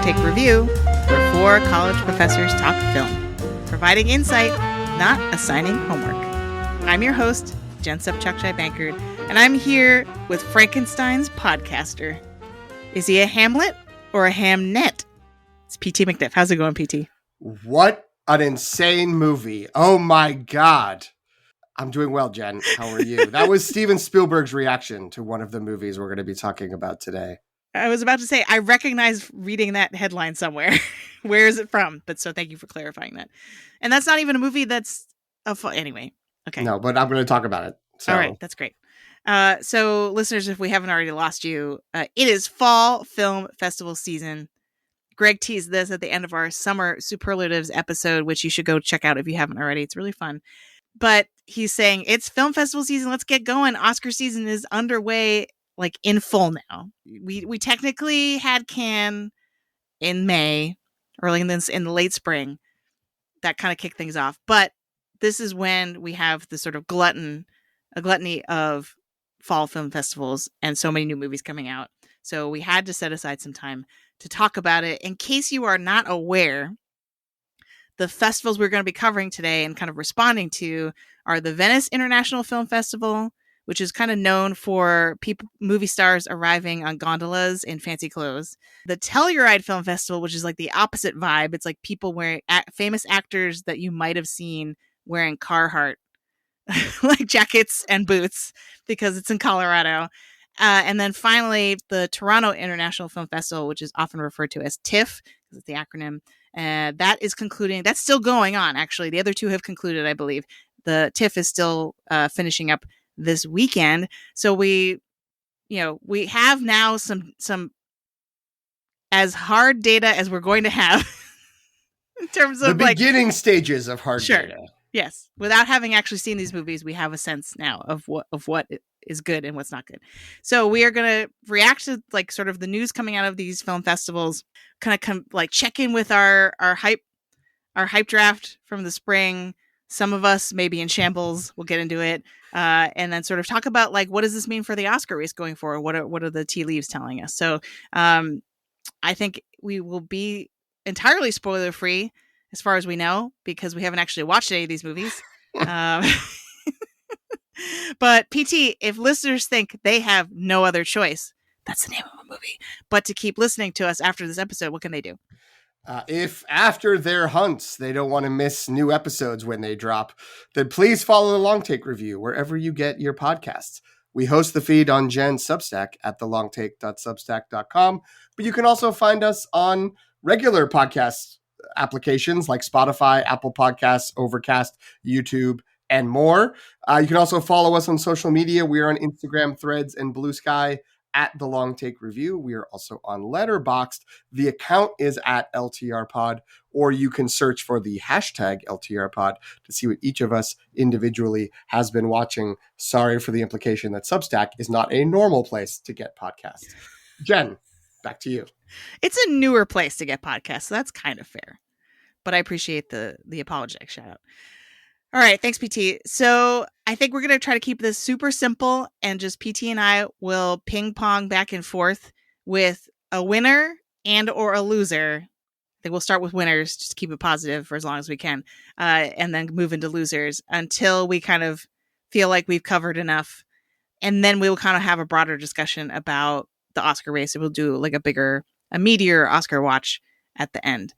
Take Review, where four college professors talk film, providing insight, not assigning homework. I'm your host, Jen Bankard, and I'm here with Frankenstein's podcaster. Is he a Hamlet or a Hamnet? It's PT McNiff. How's it going, PT? What an insane movie. Oh my God. I'm doing well, Jen. How are you? That was Steven Spielberg's reaction to one of the movies we're going to be talking about today. I was about to say, I recognize reading that headline somewhere. Where is it from? But so thank you for clarifying that. And that's not even a movie that's anyway. Okay. No, but I'm going to talk about it. So. All right. That's great. So listeners, if we haven't already lost you, it is Fall Film Festival season. Greg teased this at the end of our Summer Superlatives episode, which you should go check out if you haven't already. It's really fun. But he's saying it's film festival season. Let's get going. Oscar season is underway, like in full now. We technically had Cannes in May, early in the late spring. That kind of kicked things off. But this is when we have the sort of gluttony of fall film festivals and so many new movies coming out. So we had to set aside some time to talk about it. In case you are not aware, the festivals we're going to be covering today and kind of responding to are the Venice International Film Festival, which is kind of known for movie stars arriving on gondolas in fancy clothes. The Telluride Film Festival, which is like the opposite vibe. It's like people wearing famous actors that you might have seen wearing Carhartt like jackets and boots because it's in Colorado. And then finally, the Toronto International Film Festival, which is often referred to as TIFF, because it's the acronym. That is concluding. That's still going on, actually. The other two have concluded, I believe. The TIFF is still finishing up this weekend. So we have now some as hard data as we're going to have in terms of the beginning stages of hard data. Yes. Without having actually seen these movies, we have a sense now of what is good and what's not good. So we are going to react to like sort of the news coming out of these film festivals, kind of check in with our hype draft from the spring. Some of us may be in shambles. We'll get into it. And then sort of talk about like, what does this mean for the Oscar race going forward? What are the tea leaves telling us? So I think we will be entirely spoiler free as far as we know, because we haven't actually watched any of these movies. But PT, if listeners think they have no other choice, that's the name of a movie, but to keep listening to us after this episode, what can they do? If after their hunts, they don't want to miss new episodes when they drop, then please follow the Long Take Review wherever you get your podcasts. We host the feed on Jen's Substack at thelongtake.substack.com, but you can also find us on regular podcast applications like Spotify, Apple Podcasts, Overcast, YouTube, and more. You can also follow us on social media. We are on Instagram, Threads, and Blue Sky at The Long Take Review. We are also on Letterboxd. The account is at LTRpod, or you can search for the hashtag LTRpod to see what each of us individually has been watching. Sorry for the implication that Substack is not a normal place to get podcasts. Jen, back to you. It's a newer place to get podcasts, so that's kind of fair. But I appreciate the apologetic shout out. All right, thanks, PT. So I think we're going to try to keep this super simple, and just PT and I will ping pong back and forth with a winner and or a loser. I think we'll start with winners, just to keep it positive for as long as we can, and then move into losers until we kind of feel like we've covered enough. And then we'll kind of have a broader discussion about the Oscar race, and we'll do like a meatier Oscar watch at the end.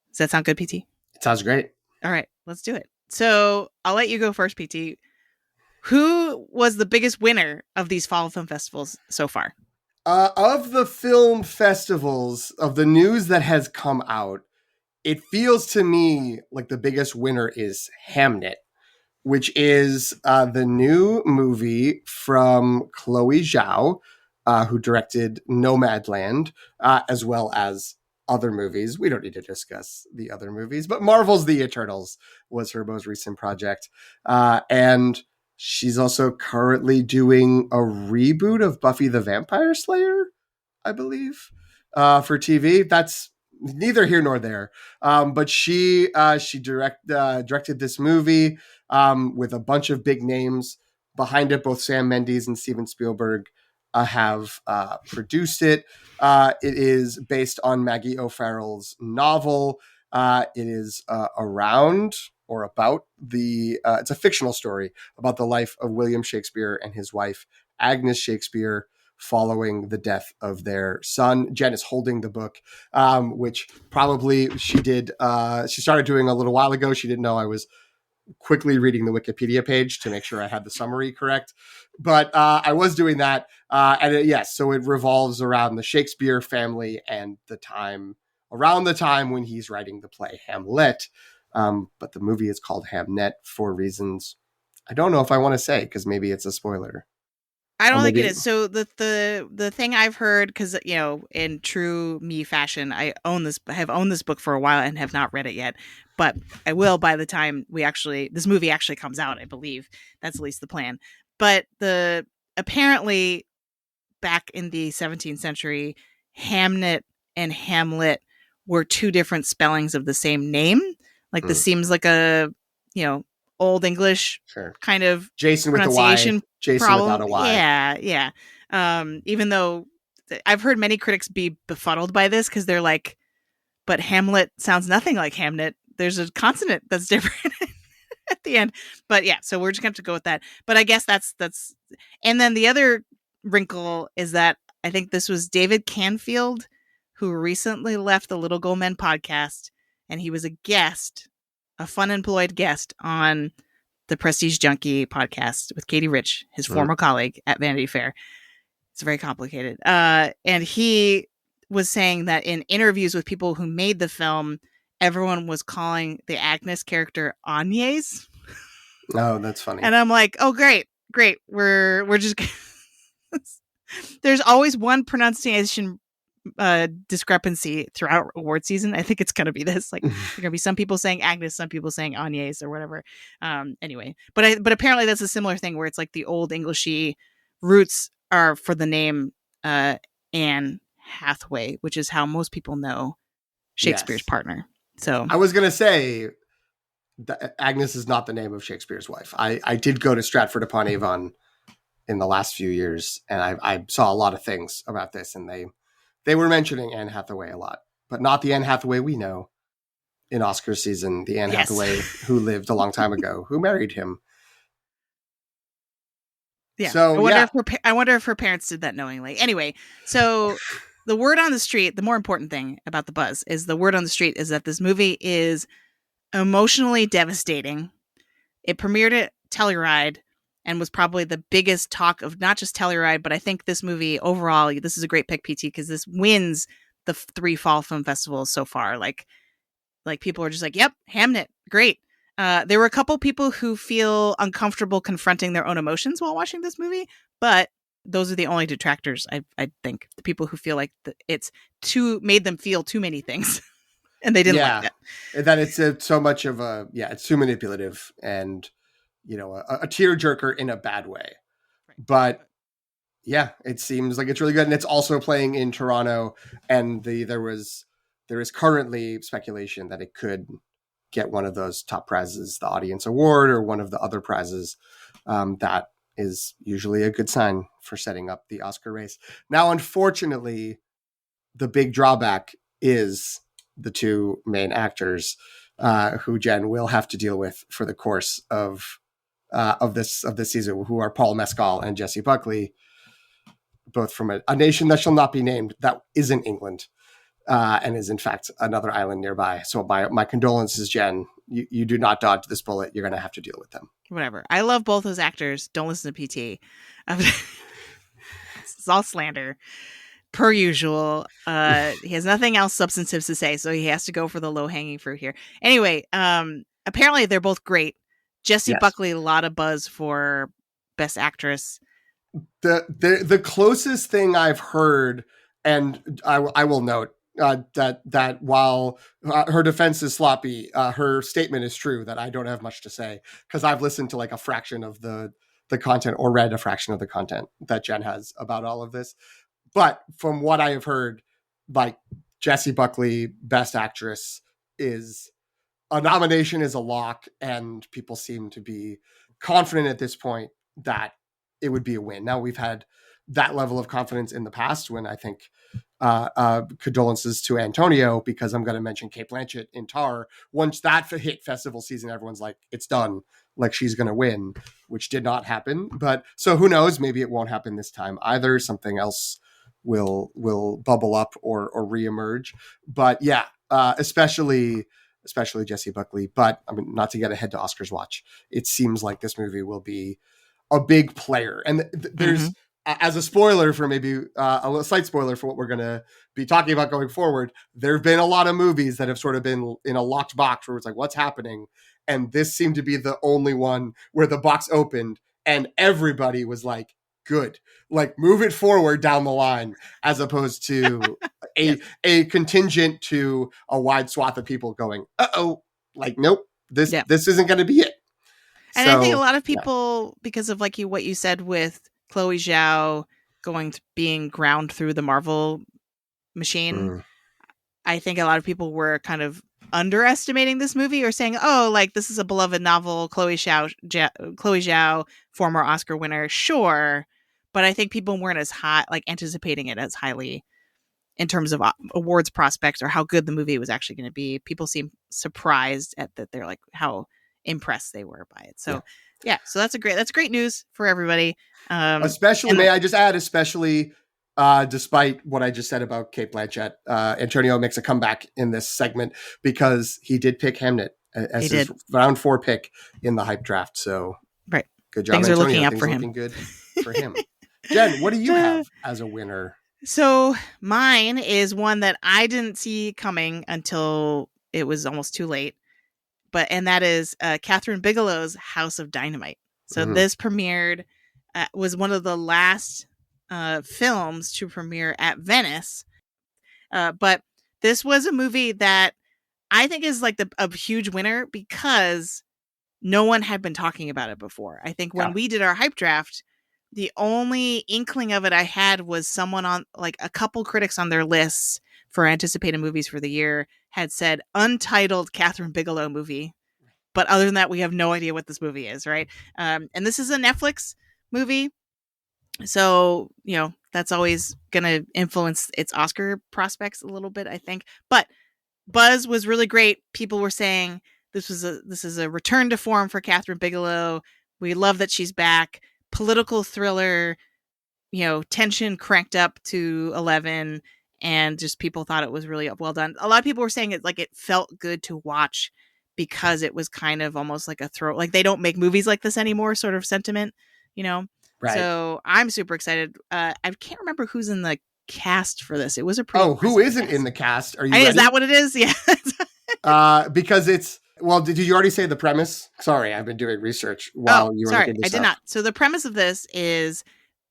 Does that sound good, PT? It sounds great. All right, let's do it. So I'll let you go first, PT. Who was the biggest winner of these fall film festivals so far? Of the film festivals, of the news that has come out, it feels to me like the biggest winner is Hamnet, which is the new movie from Chloe Zhao, who directed Nomadland, as well as other movies. We don't need to discuss the other movies, but Marvel's The Eternals was her most recent project. And she's also currently doing a reboot of Buffy the Vampire Slayer, I believe, for TV. That's neither here nor there. But she directed this movie with a bunch of big names behind it, both Sam Mendes and Steven Spielberg. have produced it. It is based on Maggie O'Farrell's novel. It is around or about it's a fictional story about the life of William Shakespeare and his wife, Agnes Shakespeare, following the death of their son. Jen is holding the book, which probably she did. She started doing a little while ago. She didn't know I was quickly reading the Wikipedia page to make sure I had the summary correct. But I was doing that. Yes, so it revolves around the Shakespeare family and around the time when he's writing the play Hamlet. But the movie is called Hamnet for reasons I don't know if I want to say, because maybe it's a spoiler. I don't think it is. So the thing I've heard, because in true me fashion, I have owned this book for a while and have not read it yet, but I will by the time this movie actually comes out. I believe that's at least the plan. But apparently back in the 17th century, Hamnet and Hamlet were two different spellings of the same name. Like this seems like a Old English kind of Jason with pronunciation a Y, Jason problem. Without a Y. Yeah. Even though I've heard many critics be befuddled by this because they're like, but Hamlet sounds nothing like Hamnet. There's a consonant that's different at the end. But yeah, so we're just going to have to go with that. But I guess that's. And then the other wrinkle is that I think this was David Canfield who recently left the Little Gold Men podcast, and he was a fun employed guest on the Prestige Junkie podcast with Katie Rich, his former colleague at Vanity Fair. It's very complicated. And he was saying that in interviews with people who made the film, everyone was calling the Agnes character Agnes. Oh, that's funny. And I'm like, oh, great. We're just there's always one pronunciation discrepancy throughout award season. I think it's gonna be this. Like, there's gonna be some people saying Agnes, some people saying Agnes or whatever. Anyway, but apparently that's a similar thing where it's like the old Englishy roots are for the name Anne Hathaway, which is how most people know Shakespeare's partner. So I was gonna say Agnes is not the name of Shakespeare's wife. I did go to Stratford upon Avon in the last few years, and I saw a lot of things about this, and they were mentioning Anne Hathaway a lot, but not the Anne Hathaway we know in Oscar season, the Anne Hathaway who lived a long time ago, who married him. Yeah. So I wonder if her parents did that knowingly. Anyway, so the word on the street, the more important thing about the buzz is the word on the street is that this movie is emotionally devastating. It premiered at Telluride and was probably the biggest talk of not just Telluride, but I think this movie overall, this is a great pick, PT, because this wins the 3 fall film festivals so far. Like people are just like, yep, Hamnet, great. There were a couple people who feel uncomfortable confronting their own emotions while watching this movie, but those are the only detractors, I think. The people who feel like it's made them feel too many things, and they didn't like that. That it's so much of it's too manipulative and a tearjerker in a bad way. Right. But yeah, it seems like it's really good, and it's also playing in Toronto, and there is currently speculation that it could get one of those top prizes, the audience award, or one of the other prizes. That is usually a good sign for setting up the Oscar race. Now, unfortunately, the big drawback is the 2 main actors who Jen will have to deal with for the course of this season, who are Paul Mescal and Jessie Buckley, both from a nation that shall not be named, that isn't England. And is in fact another island nearby. So my condolences, Jen. You do not dodge this bullet. You're going to have to deal with them. Whatever. I love both those actors. Don't listen to PT. It's all slander, per usual. He has nothing else substantive to say, so he has to go for the low hanging fruit here. Anyway, apparently they're both great. Jessie Buckley, a lot of buzz for Best Actress. The closest thing I've heard, and I will note, that while her defense is sloppy, her statement is true, that I don't have much to say, because I've listened to like a fraction of the content, or read a fraction of the content that Jen has about all of this. But from what I have heard, like, Jessie Buckley, Best Actress, is a nomination is a lock, and people seem to be confident at this point that it would be a win. Now, we've had that level of confidence in the past when I think condolences to Antonio, because I'm going to mention Kate Blanchett in Tar. Once that hit festival season, everyone's like, it's done. Like, she's going to win, which did not happen. But so who knows? Maybe it won't happen this time either. Something else will bubble up or reemerge. But yeah, especially Jessie Buckley. But I mean, not to get ahead to Oscars watch, it seems like this movie will be a big player. And there's, as a spoiler for maybe a slight spoiler for what we're going to be talking about going forward, there have been a lot of movies that have sort of been in a locked box where it's like, what's happening? And this seemed to be the only one where the box opened and everybody was like, good, like move it forward down the line, as opposed to Yes. a contingent to a wide swath of people going, uh-oh, like, nope, this isn't going to be it. And I think a lot of people, because of like what you said with Chloe Zhao being ground through the Marvel machine, I think a lot of people were kind of underestimating this movie, or saying, oh, like, this is a beloved novel, Chloe Zhao, former Oscar winner, sure. But I think people weren't as high, like, anticipating it as highly in terms of awards prospects or how good the movie was actually going to be. People seem surprised at that. They're like, how impressed they were by it. So yeah, so that's great news for everybody. Especially, may I just add, especially despite what I just said about Kate Blanchett, Antonio makes a comeback in this segment because he did pick Hamnet as his round 4 pick in the hype draft. So right, good job, things Antonio. Are looking up things for looking him. Good for him. Jen, what do you have as a winner? So mine is one that I didn't see coming until it was almost too late. And that is Catherine Bigelow's House of Dynamite. So this premiered, was one of the last films to premiere at Venice. But this was a movie that I think is like a huge winner because no one had been talking about it before. I think when we did our hype draft, the only inkling of it I had was someone on, like, a couple critics on their lists for anticipated movies for the year had said untitled Catherine Bigelow movie. But other than that, we have no idea what this movie is, right? And this is a Netflix movie. So, that's always going to influence its Oscar prospects a little bit, I think. But buzz was really great. People were saying this is a return to form for Catherine Bigelow. We love that she's back. Political thriller, tension cranked up to 11, and just people thought it was really well done. A lot of people were saying it felt good to watch because it was kind of almost like a like they don't make movies like this anymore sort of sentiment, Right. So I'm super excited. I can't remember who's in the cast for this. It was a pretty who isn't cast in the cast? Are you ready? Is that what it is? Yeah. Because it's, well, did you already say the premise? Sorry, I've been doing research while you were looking this up. I did not. So the premise of this is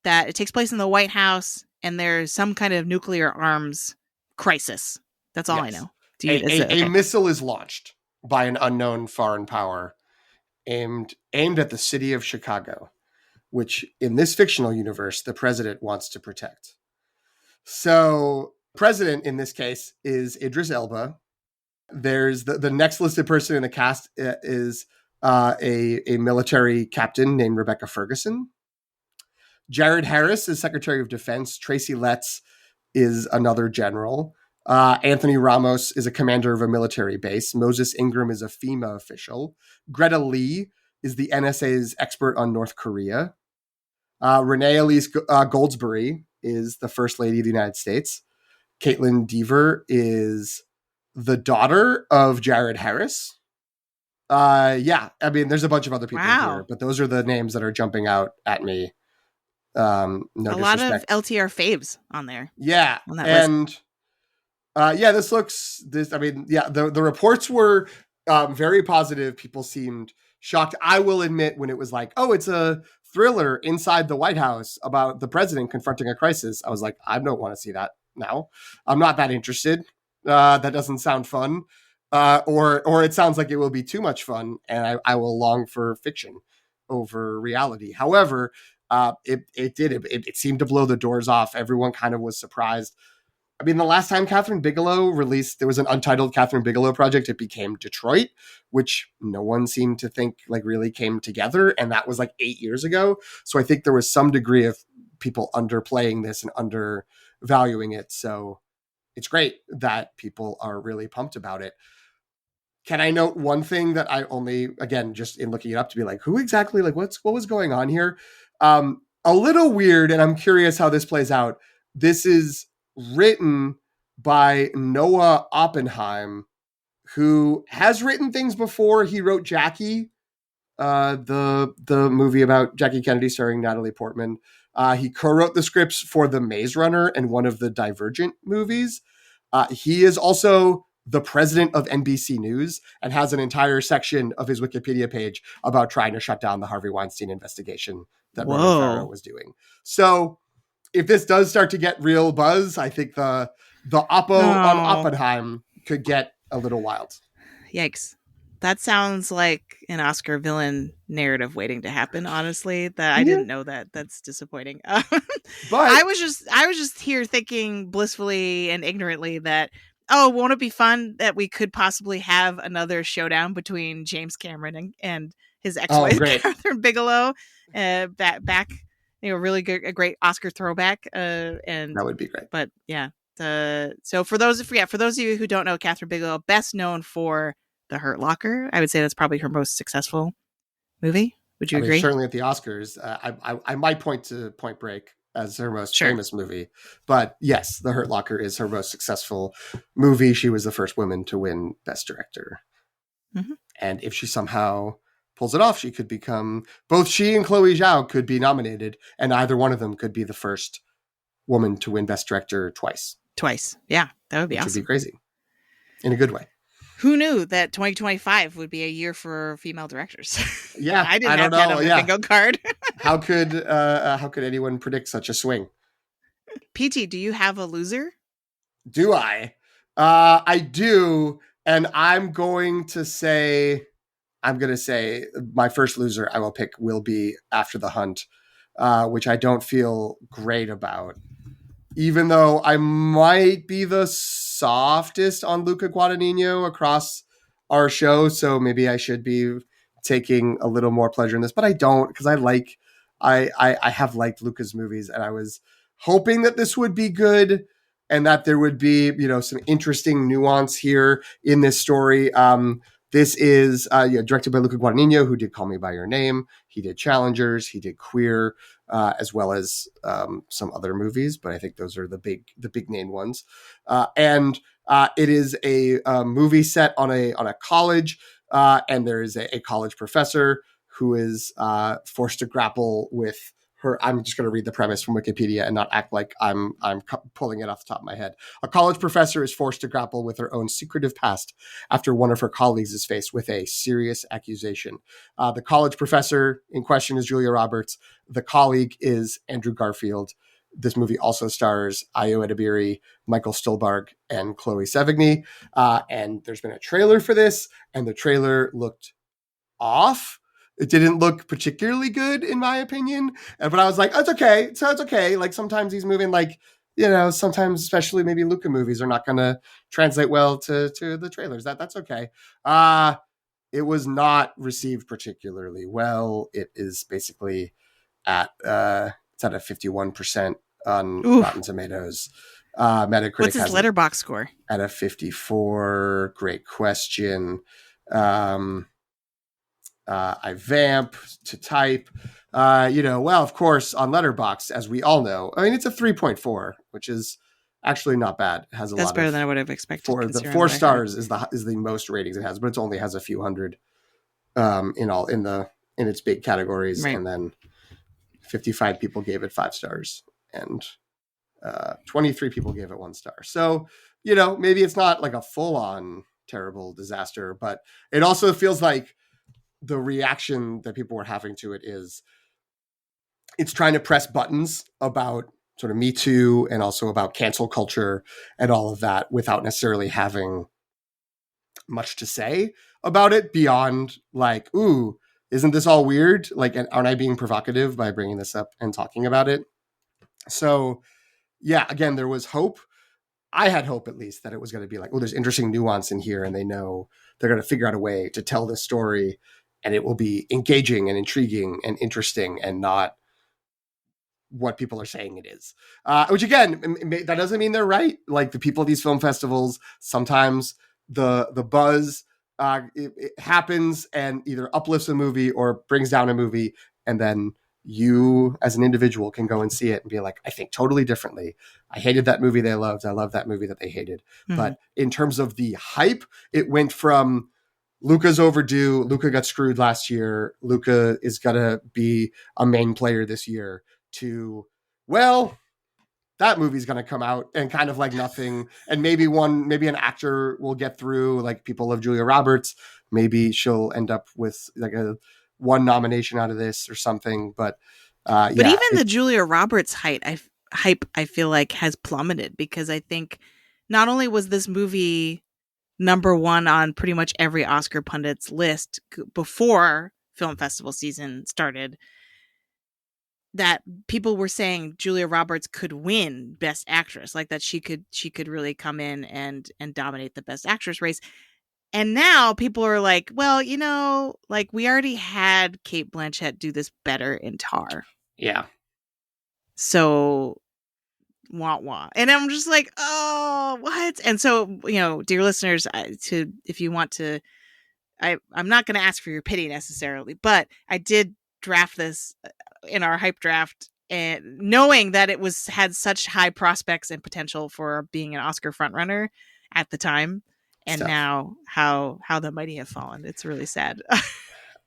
that it takes place in the White House and there's some kind of nuclear arms crisis. That's all I know. A missile is launched by an unknown foreign power aimed at the city of Chicago, which in this fictional universe, the president wants to protect. So president in this case is Idris Elba. There's the next listed person in the cast is a military captain named Rebecca Ferguson. Jared Harris is Secretary of Defense. Tracy Letts is another general. Anthony Ramos is a commander of a military base. Moses Ingram is a FEMA official. Greta Lee is the NSA's expert on North Korea. Renee Elise Goldsberry is the First Lady of the United States. Caitlin Dever is the daughter of Jared Harris. Yeah, I mean, there's a bunch of other people here, but those are the names that are jumping out at me. No disrespect. Lot of LTR faves on there. Yeah, on that list. The reports were very positive. People seemed shocked. I will admit, when it was like, oh, it's a thriller inside the White House about the president confronting a crisis, I was like, I don't want to see that now. I'm not that interested. That doesn't sound fun. Or it sounds like it will be too much fun, and I will long for fiction over reality. However, it seemed to blow the doors off. Everyone kind of was surprised. I mean, the last time Catherine Bigelow released, there was an untitled Catherine Bigelow project. It became Detroit, which no one seemed to think like really came together. And that was like 8 years ago. So I think there was some degree of people underplaying this and undervaluing it. So it's great that people are really pumped about it. Can I note one thing that I only, again, just in looking it up to be like, who exactly, like, what was going on here? A little weird, and I'm curious how this plays out. This is written by Noah Oppenheim, who has written things before. He wrote Jackie, the movie about Jackie Kennedy starring Natalie Portman. He co-wrote the scripts for The Maze Runner and one of the Divergent movies. He is also the president of NBC News and has an entire section of his Wikipedia page about trying to shut down the Harvey Weinstein investigation that Ronan Farrow was doing. So if this does start to get real buzz, I think the Oppo on Oppenheim could get a little wild. Yikes. That sounds like an Oscar villain narrative waiting to happen, honestly. That I didn't know that. That's disappointing. But I was just here thinking blissfully and ignorantly that, oh, won't it be fun that we could possibly have another showdown between James Cameron and his ex-wife Catherine Bigelow, back, really good, a great Oscar throwback, and that would be great. But yeah, so for those of you who don't know, Catherine Bigelow, best known for The Hurt Locker. I would say that's probably her most successful movie. Would you agree? Certainly at the Oscars. I might point to Point Break as her most famous movie. But yes, The Hurt Locker is her most successful movie. She was the first woman to win Best Director. Mm-hmm. And if she somehow pulls it off, she could become, both she and Chloe Zhao could be nominated, and either one of them could be the first woman to win Best Director twice. Yeah, that would be awesome. Which would be crazy. In a good way. Who knew that 2025 would be a year for female directors? Yeah, I didn't have that on the bingo card. How could anyone predict such a swing? PT, do you have a loser? Do I? I do, and I'm going to say my first loser I will pick will be After the Hunt, which I don't feel great about. Even though I might be the softest on Luca Guadagnino across our show, so maybe I should be taking a little more pleasure in this, but I don't, because I have liked Luca's movies, and I was hoping that this would be good and that there would be, some interesting nuance here in this story. This is directed by Luca Guadagnino, who did Call Me by Your Name. He did Challengers. He did Queer, as well as some other movies, but I think those are the big name ones. And it is a movie set on a college, and there is a college professor who is forced to grapple with her. I'm just going to read the premise from Wikipedia and not act like I'm pulling it off the top of my head. A college professor is forced to grapple with her own secretive past after one of her colleagues is faced with a serious accusation. The college professor in question is Julia Roberts. The colleague is Andrew Garfield. This movie also stars Ayo Edebiri, Michael Stuhlbarg, and Chloe Sevigny. And there's been a trailer for this, and the trailer looked off. It didn't look particularly good, in my opinion. But I was like, it's okay. So it's okay. Like, sometimes he's moving, sometimes, especially maybe Luca movies, are not going to translate well to the trailers. That's okay. It was not received particularly well. It is basically it's at a 51% on Rotten Tomatoes. Metacritic. What's his Letterboxd score? At a 54. Great question. I vamp to type, of course, on Letterboxd, as we all know, I mean, it's a 3.4, which is actually not bad. It has That's better than I would have expected. The 4 stars is the most ratings it has, but it only has a few hundred, in its big categories. Right. And then 55 people gave it 5 stars and 23 people gave it 1 star. So, maybe it's not like a full on terrible disaster, but it also feels like the reaction that people were having to it is it's trying to press buttons about sort of Me Too and also about cancel culture and all of that without necessarily having much to say about it beyond like, ooh, isn't this all weird? Like, aren't I being provocative by bringing this up and talking about it? So yeah, again, there was hope. I had hope at least that it was going to be like, oh, there's interesting nuance in here, and they know they're going to figure out a way to tell this story, and it will be engaging and intriguing and interesting, and not what people are saying it is. Which again, that doesn't mean they're right. Like the people at these film festivals, sometimes the buzz it happens and either uplifts a movie or brings down a movie, and then you as an individual can go and see it and be like, I think totally differently. I hated that movie they loved. I love that movie that they hated. Mm-hmm. But in terms of the hype, it went from Luca's overdue. Luca got screwed last year. Luca is going to be a main player this year to, well, that movie's going to come out and kind of like nothing. And maybe an actor will get through, like people love Julia Roberts. Maybe she'll end up with like one nomination out of this or something. But even the Julia Roberts hype, I feel like has plummeted, because I think not only was this movie number one on pretty much every Oscar pundit's list before film festival season started, that people were saying Julia Roberts could win Best Actress, like that she could really come in and dominate the Best Actress race. And now people are like, well, like we already had Cate Blanchett do this better in Tar. Yeah. So wah wah. And I'm just like, oh, what? And so, dear listeners, if you want to, I'm not going to ask for your pity necessarily, but I did draft this in our hype draft, and knowing that it had such high prospects and potential for being an Oscar frontrunner at the time, and now how the mighty have fallen. It's really sad.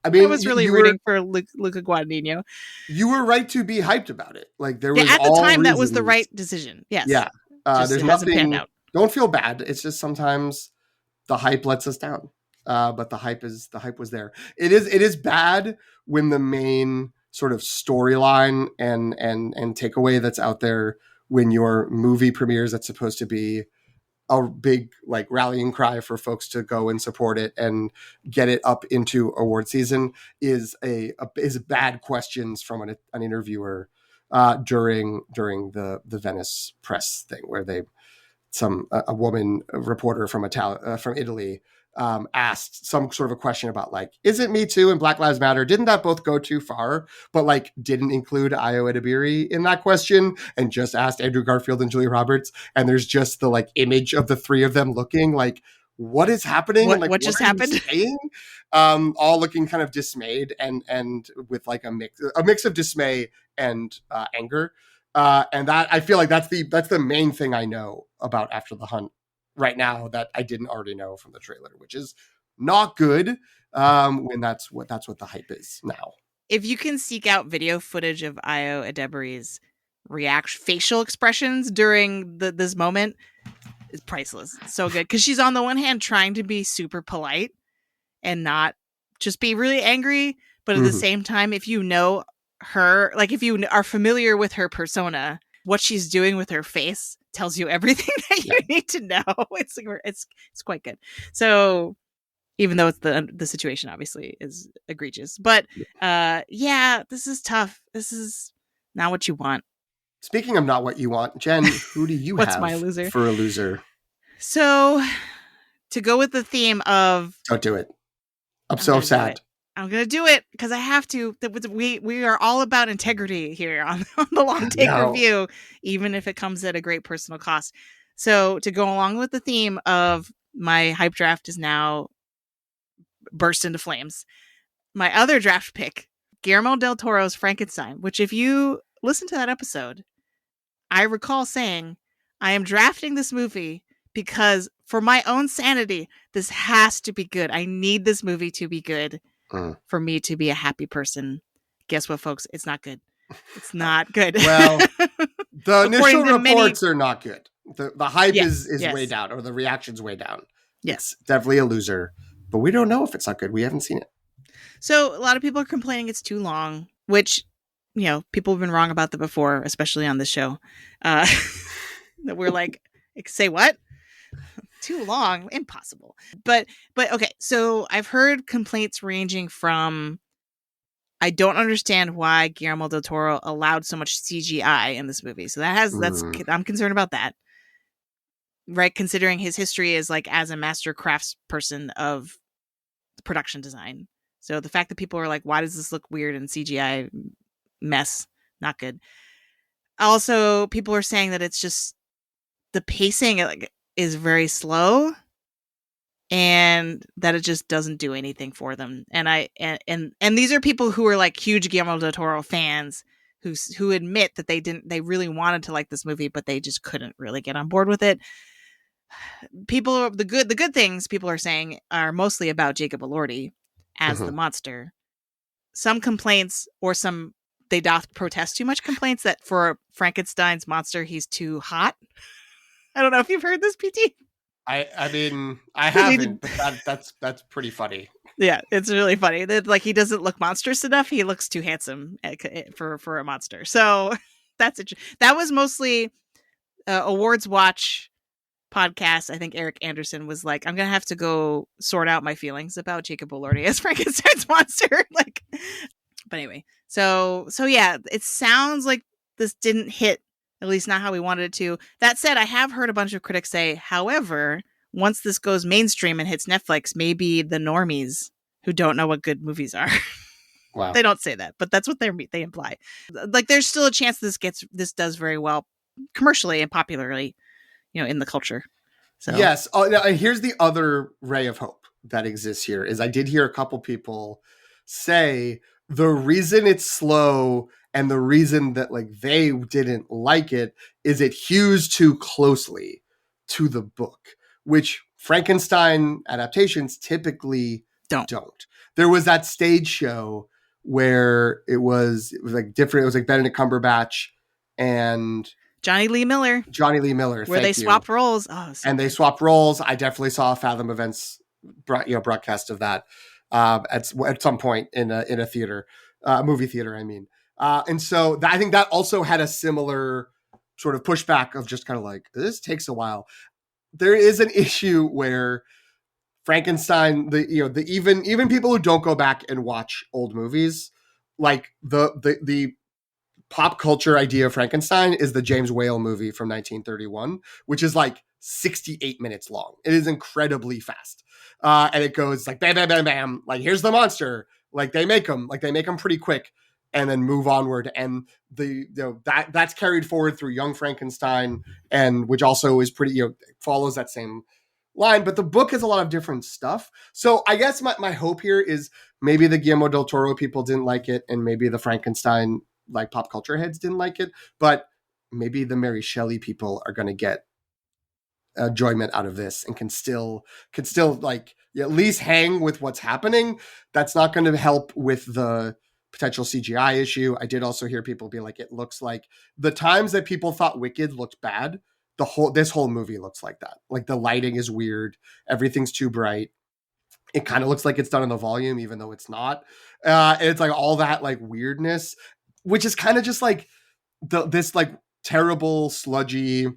I mean, I was really rooting for Luca Guadagnino. You were right to be hyped about it. Like there was at the time, that was the right decision. Yes. Yeah. There's nothing. Don't feel bad. It's just sometimes the hype lets us down. But the hype was there. It is bad when the main sort of storyline and takeaway that's out there when your movie premieres, that's supposed to be a big like rallying cry for folks to go and support it and get it up into award season, is bad questions from an interviewer during the Venice press thing, where a woman reporter from Italy asked some sort of a question about like, isn't Me Too and Black Lives Matter, didn't that both go too far? But like didn't include Ayo Edebiri in that question, and just asked Andrew Garfield and Julia Roberts. And there's just the like image of the three of them looking like, what is happening? What just happened? All looking kind of dismayed and with like a mix of dismay and anger. And that, I feel like that's the main thing I know about After the Hunt right now that I didn't already know from the trailer, which is not good when that's what the hype is now. If you can seek out video footage of Ayo Edebiri's facial expressions during this moment, is priceless. It's so good, because she's on the one hand trying to be super polite and not just be really angry, but at the same time, if you know her, like if you are familiar with her persona, what she's doing with her face tells you everything that you need to know. It's quite good. So even though it's the situation obviously is egregious, but this is tough. This is not what you want. Speaking of not what you want, Jen, who do you What's have my loser? For a loser? So to go with the theme of, don't do it. I'm so sad. I'm going to do it because I have to. We are all about integrity here on the Long Take Review, even if it comes at a great personal cost. So to go along with the theme of my hype draft is now burst into flames, my other draft pick, Guillermo del Toro's Frankenstein, which if you listen to that episode, I recall saying, I am drafting this movie because for my own sanity, this has to be good. I need this movie to be good. For me to be a happy person. Guess what, folks? It's not good. It's not good. Well, the initial reports are not good. The hype is way down, or the reaction's way down. Yes. It's definitely a loser, but we don't know if it's not good. We haven't seen it. So a lot of people are complaining it's too long, which, people have been wrong about that before, especially on this show. That we're like, say what? Too long, impossible. But okay, so I've heard complaints ranging from, I don't understand why Guillermo del Toro allowed so much CGI in this movie. So that's I'm concerned about that. right? Considering his history is like as a master crafts person of production design. So the fact that people are like, why does this look weird in CGI mess? Not good. Also, people are saying that it's just the pacing like is very slow and that it just doesn't do anything for them. And these are people who are like huge Guillermo del Toro fans who admit that they really wanted to like this movie, but they just couldn't really get on board with it. People, the good things people are saying are mostly about Jacob Elordi as the monster. Some complaints or some they doth protest too much complaints that for Frankenstein's monster he's too hot. I don't know if you've heard this, PT. I mean, I haven't, but that's pretty funny. Yeah, it's really funny. That like he doesn't look monstrous enough. He looks too handsome for a monster. So that's it. That was mostly Awards Watch podcast. I think Eric Anderson was like, I'm gonna have to go sort out my feelings about Jacob Elordi as Frankenstein's monster. Like, but anyway, so yeah, it sounds like this didn't hit. At least not how we wanted it to. That said, I have heard a bunch of critics say, however, once this goes mainstream and hits Netflix, maybe the normies who don't know what good movies are. Wow. They don't say that, but that's what they imply. Like there's still a chance this does very well commercially and popularly, in the culture. So yes. Oh, now, here's the other ray of hope that exists here is I did hear a couple people say the reason it's slow and the reason that like they didn't like it is it hews too closely to the book, which Frankenstein adaptations typically don't. There was that stage show where it was like different. It was like Benedict Cumberbatch and Johnny Lee Miller. Where they swapped roles. Oh, so and they swapped roles. I definitely saw a Fathom Events broadcast of that at some point in a theater, movie theater, I mean. And so I think that also had a similar sort of pushback of just kind of like, this takes a while. There is an issue where Frankenstein, even people who don't go back and watch old movies, like the pop culture idea of Frankenstein is the James Whale movie from 1931, which is like 68 minutes long. It is incredibly fast. And it goes like bam, bam, bam, bam. Like, here's the monster. Like they make them pretty quick and then move onward. And that's carried forward through Young Frankenstein, and which also is pretty, follows that same line. But the book has a lot of different stuff. So I guess my hope here is maybe the Guillermo del Toro people didn't like it, and maybe the Frankenstein like pop culture heads didn't like it, but maybe the Mary Shelley people are going to get enjoyment out of this and can still like at least hang with what's happening. That's not going to help with the potential CGI issue. I did also hear people be like, it looks like the times that people thought Wicked looked bad, this whole movie looks like that. Like the lighting is weird. Everything's too bright. It kind of looks like it's done in the volume, even though it's not. And it's like all that like weirdness, which is kind of just like this like terrible, sludgy,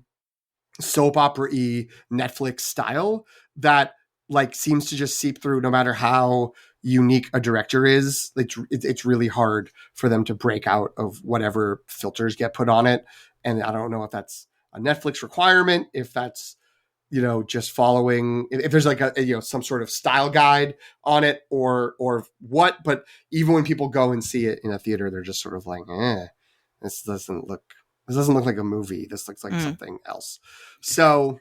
soap opera-y Netflix style that like seems to just seep through no matter how unique a director is. It's really hard for them to break out of whatever filters get put on it. And I don't know if that's a Netflix requirement, if that's, just following, if there's like a, some sort of style guide on it or what, but even when people go and see it in a theater, they're just sort of like, this doesn't look like a movie. This looks like something else. So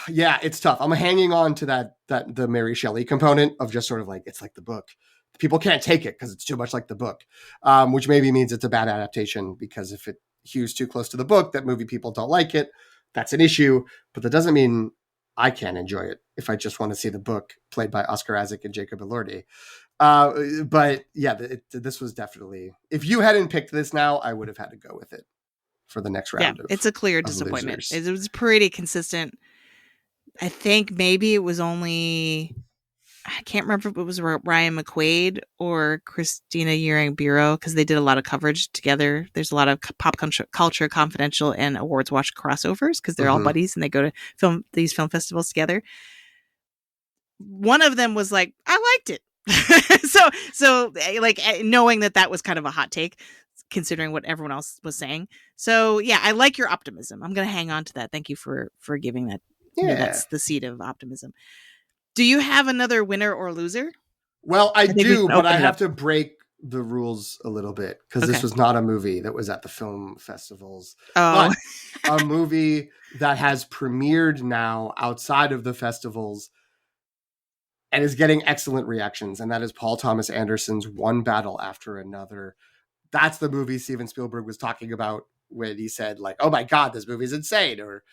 yeah, it's tough. I'm hanging on to that the Mary Shelley component of just sort of like, it's like the book. People can't take it because it's too much like the book, which maybe means it's a bad adaptation, because if it hews too close to the book, that movie people don't like it. That's an issue, but that doesn't mean I can't enjoy it if I just want to see the book played by Oscar Isaac and Jacob Elordi. But yeah, this was definitely, if you hadn't picked this now, I would have had to go with it for the next round. Yeah, it's a clear disappointment. It was pretty consistent. I think maybe it was only, I can't remember if it was Ryan McQuaid or Christina Bureau, because they did a lot of coverage together. There's a lot of pop culture confidential and Awards Watch crossovers because they're all buddies and they go to these film festivals together. One of them was like, I liked it. so like knowing that was kind of a hot take. considering what everyone else was saying. So yeah, I like your optimism. I'm going to hang on to that. Thank you for giving that. Yeah. That's the seed of optimism. Do you have another winner or loser? Well, I think we do, can but open I it have up. to break the rules a little bit because Okay. this was not a movie that was at the film festivals, Oh, but a movie that has premiered now outside of the festivals and is getting excellent reactions, and that is Paul Thomas Anderson's One Battle After Another. That's the movie Steven Spielberg was talking about when he said, like, oh my God, this movie is insane, or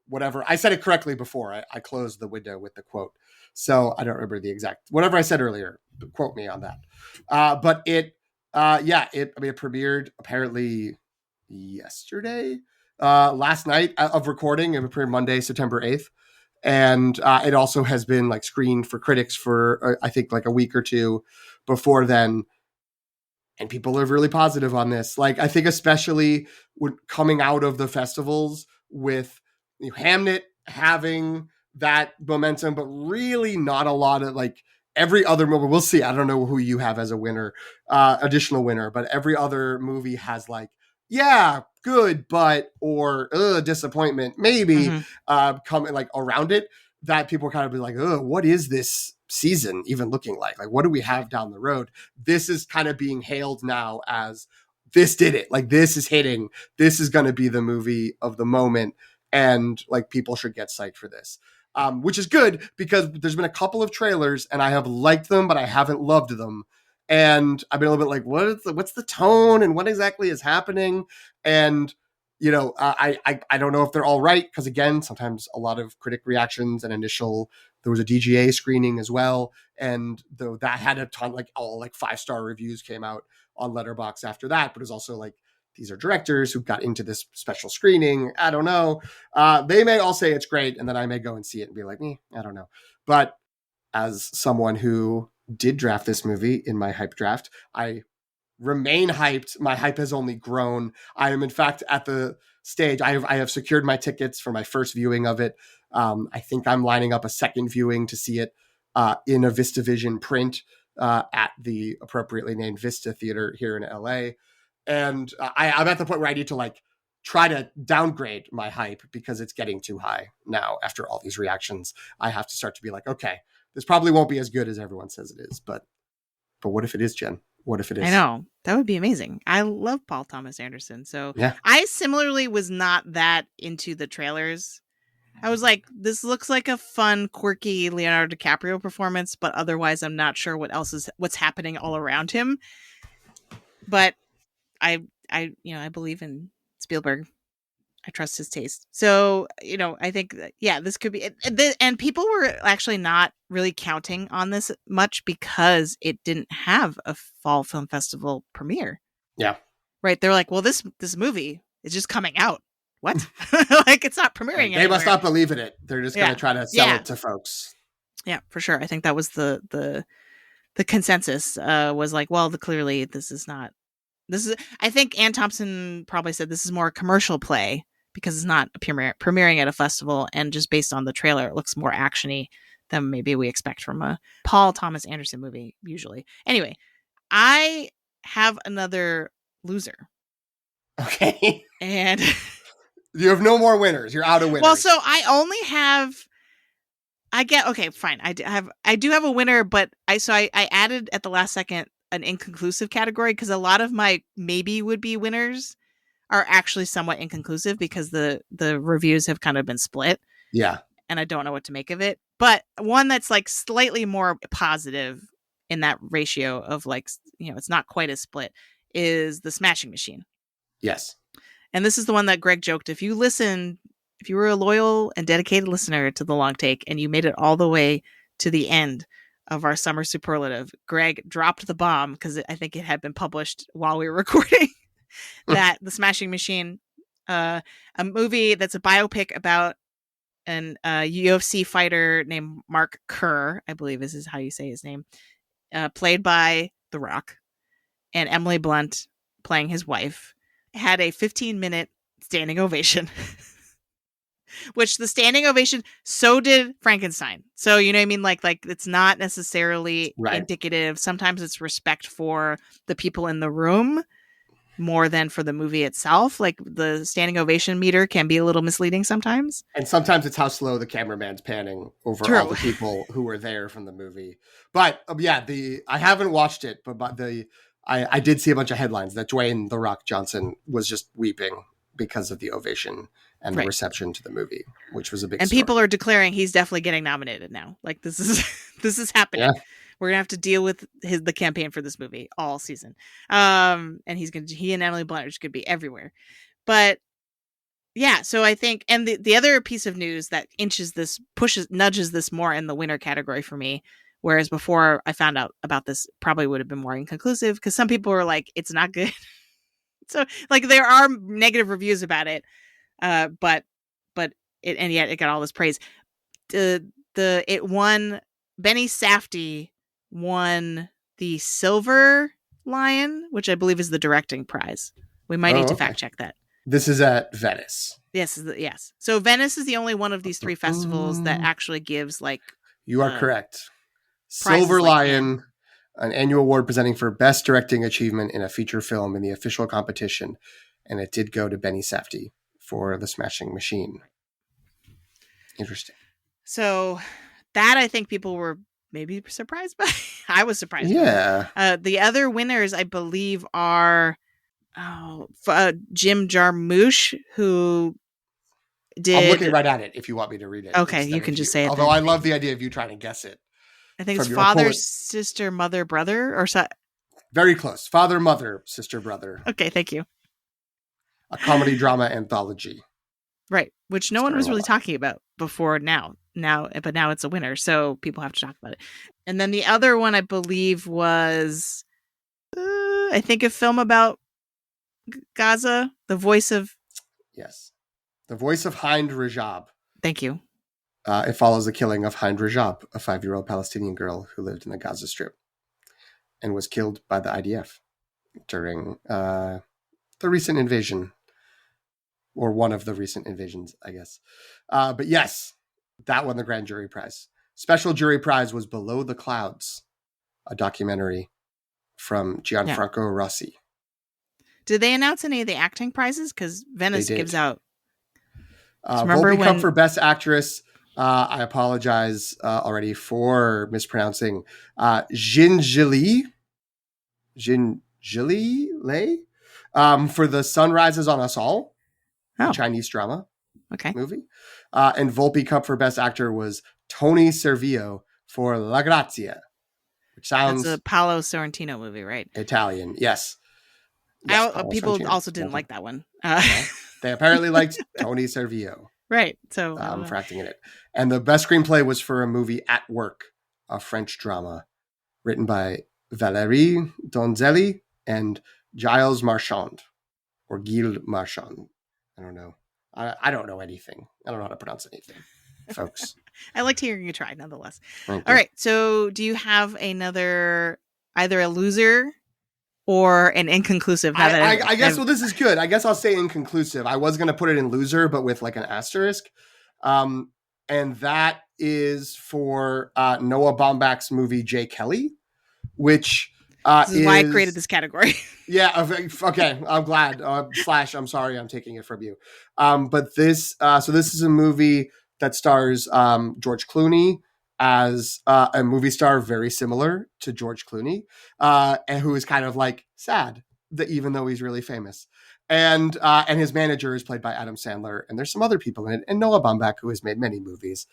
whatever. I said it correctly before. I closed the window with the quote. So I don't remember the exact, whatever I said earlier, quote me on that. But it premiered apparently yesterday, last night of recording. It premiered Monday, September 8th. And it also has been like screened for critics for, I think, like a week or two before then. And people are really positive on this. Like, I think especially when coming out of the festivals with Hamnet having that momentum, but really not a lot of like every other movie. We'll see. I don't know who you have as a winner, additional winner, but every other movie has like, yeah, good, but, or disappointment, maybe, coming like around it, that people kind of be like, oh, what is this season even looking like? Like, what do we have down the road? This is kind of being hailed now as this did it. Like, this is hitting. This is going to be the movie of the moment. And like, people should get psyched for this. Which is good because there's been a couple of trailers and I have liked them, but I haven't loved them. And I've been a little bit like, what's the tone and what exactly is happening? And, you know, I don't know if they're all right. Cause again, sometimes a lot of critic reactions and there was a DGA screening as well. And though that had a ton, like all like 5-star reviews came out on Letterboxd after that, but it was also like, these are directors who got into this special screening. I don't know. They may all say it's great, and then I may go and see it and be like, I don't know. But as someone who did draft this movie in my hype draft, I remain hyped. My hype has only grown. I am, in fact, at the stage. I have secured my tickets for my first viewing of it. I think I'm lining up a second viewing to see it in a VistaVision print at the appropriately named Vista Theater here in LA. And I'm at the point where I need to like try to downgrade my hype because it's getting too high now after all these reactions. I have to start to be like, okay, this probably won't be as good as everyone says it is, but what if it is, Jen? What if it is? I know. That would be amazing. I love Paul Thomas Anderson. So yeah. I similarly was not that into the trailers. I was like, this looks like a fun, quirky Leonardo DiCaprio performance, but otherwise I'm not sure what's happening all around him. But I believe in Spielberg. I trust his taste. So, I think that, this could be it. And people were actually not really counting on this much because it didn't have a fall film festival premiere. Yeah. Right. They're like, well, this movie is just coming out. What? Like, it's not premiering anywhere. They must not believe in it. They're just going to try to sell it to folks. Yeah, for sure. I think that was the consensus was like, well, clearly this is not. I think Ann Thompson probably said this is more a commercial play because it's not premiering at a festival, and just based on the trailer, it looks more actiony than maybe we expect from a Paul Thomas Anderson movie usually. Anyway, I have another loser. Okay. And you have no more winners. You're out of winners. Well, so I only have. Okay, fine. I do have a winner, but I added at the last second an inconclusive category because a lot of my maybe would be winners are actually somewhat inconclusive because the reviews have kind of been split. Yeah. And I don't know what to make of it. But one that's like slightly more positive in that ratio of like, it's not quite as split is The Smashing Machine. Yes. And this is the one that Greg joked. If you were a loyal and dedicated listener to The Long Take and you made it all the way to the end of our summer superlative, Greg dropped the bomb because I think it had been published while we were recording that The Smashing Machine, a movie that's a biopic about an UFC fighter named Mark Kerr, I believe is how you say his name, played by The Rock, and Emily Blunt playing his wife, had a 15-minute standing ovation. Which the standing ovation, so did Frankenstein. So, you know what I mean? Like it's not necessarily indicative. Sometimes it's respect for the people in the room, more than for the movie itself. Like the standing ovation meter can be a little misleading sometimes. And sometimes it's how slow the cameraman's panning over True. all the people who were there from the movie. But I haven't watched it, but I did see a bunch of headlines that Dwayne "The Rock" Johnson was just weeping because of the ovation and the reception to the movie, which was a big and story. People are declaring he's definitely getting nominated now. Like this is happening. Yeah. We're gonna have to deal with the campaign for this movie all season. And he and Emily Blunt are just gonna be everywhere. But yeah, so I think, and the other piece of news that nudges this more in the winner category for me, whereas before I found out about this, probably would have been more inconclusive because some people were like, it's not good. So like there are negative reviews about it, but and yet it got all this praise. It won. Benny Safdie won the Silver Lion, which I believe is the directing prize. We might need to fact check that. This is at Venice. Yes. So Venice is the only one of these 3 festivals that actually gives like. You are correct. Silver Lion, an annual award presenting for best directing achievement in a feature film in the official competition, and it did go to Benny Safdie for The Smashing Machine. Interesting. So that I think people were maybe surprised by. I was surprised. Yeah. The other winners, I believe, are Jim Jarmusch, who did. I'm looking right at it if you want me to read it. Okay, you can just say it. Although I love the idea of you trying to guess it. I think it's father, sister, mother, brother, or so. Very close. Father, mother, sister, brother. Okay, thank you. A comedy drama anthology. Right, which no one was really talking about before now, but now it's a winner, so people have to talk about it. And then the other one, I believe, was I think a film about Gaza, the voice of Hind Rajab. Thank you. It follows the killing of Hind Rajab, a 5-year-old Palestinian girl who lived in the Gaza Strip and was killed by the IDF during the recent invasion. Or one of the recent invasions, I guess. But yes, that won the grand jury prize. Special jury prize was Below the Clouds, a documentary from Gianfranco Rossi. Did they announce any of the acting prizes? Because Venice gives out. Volpe Cup for Best Actress. I apologize already for mispronouncing. Jinjili Lei for The Sun Rises on Us All. A Chinese drama movie. And Volpe Cup for Best Actor was Tony Servillo for La Grazia, which sounds... That's a Paolo Sorrentino movie, right? Italian, yes. People Sorrentino also didn't like that one. They apparently liked Tony Servillo. Right, so... for acting in it. And the best screenplay was for a movie At Work, a French drama, written by Valérie Donzelli and Gilles Marchand, or Gilles Marchand. I don't know. I don't know anything. I don't know how to pronounce anything, folks. I liked hearing you try, nonetheless. All right. So do you have either a loser or an inconclusive? I guess, well, this is good. I guess I'll say inconclusive. I was going to put it in loser, but with like an asterisk. And that is for Noah Baumbach's movie J. Kelly, which... this is why I created this category. Yeah. Okay. I'm glad. Slash, I'm sorry, I'm taking it from you. But this is a movie that stars George Clooney as a movie star very similar to George Clooney, and who is kind of like sad that even though he's really famous. And his manager is played by Adam Sandler, and there's some other people in it, and Noah Baumbach, who has made many movies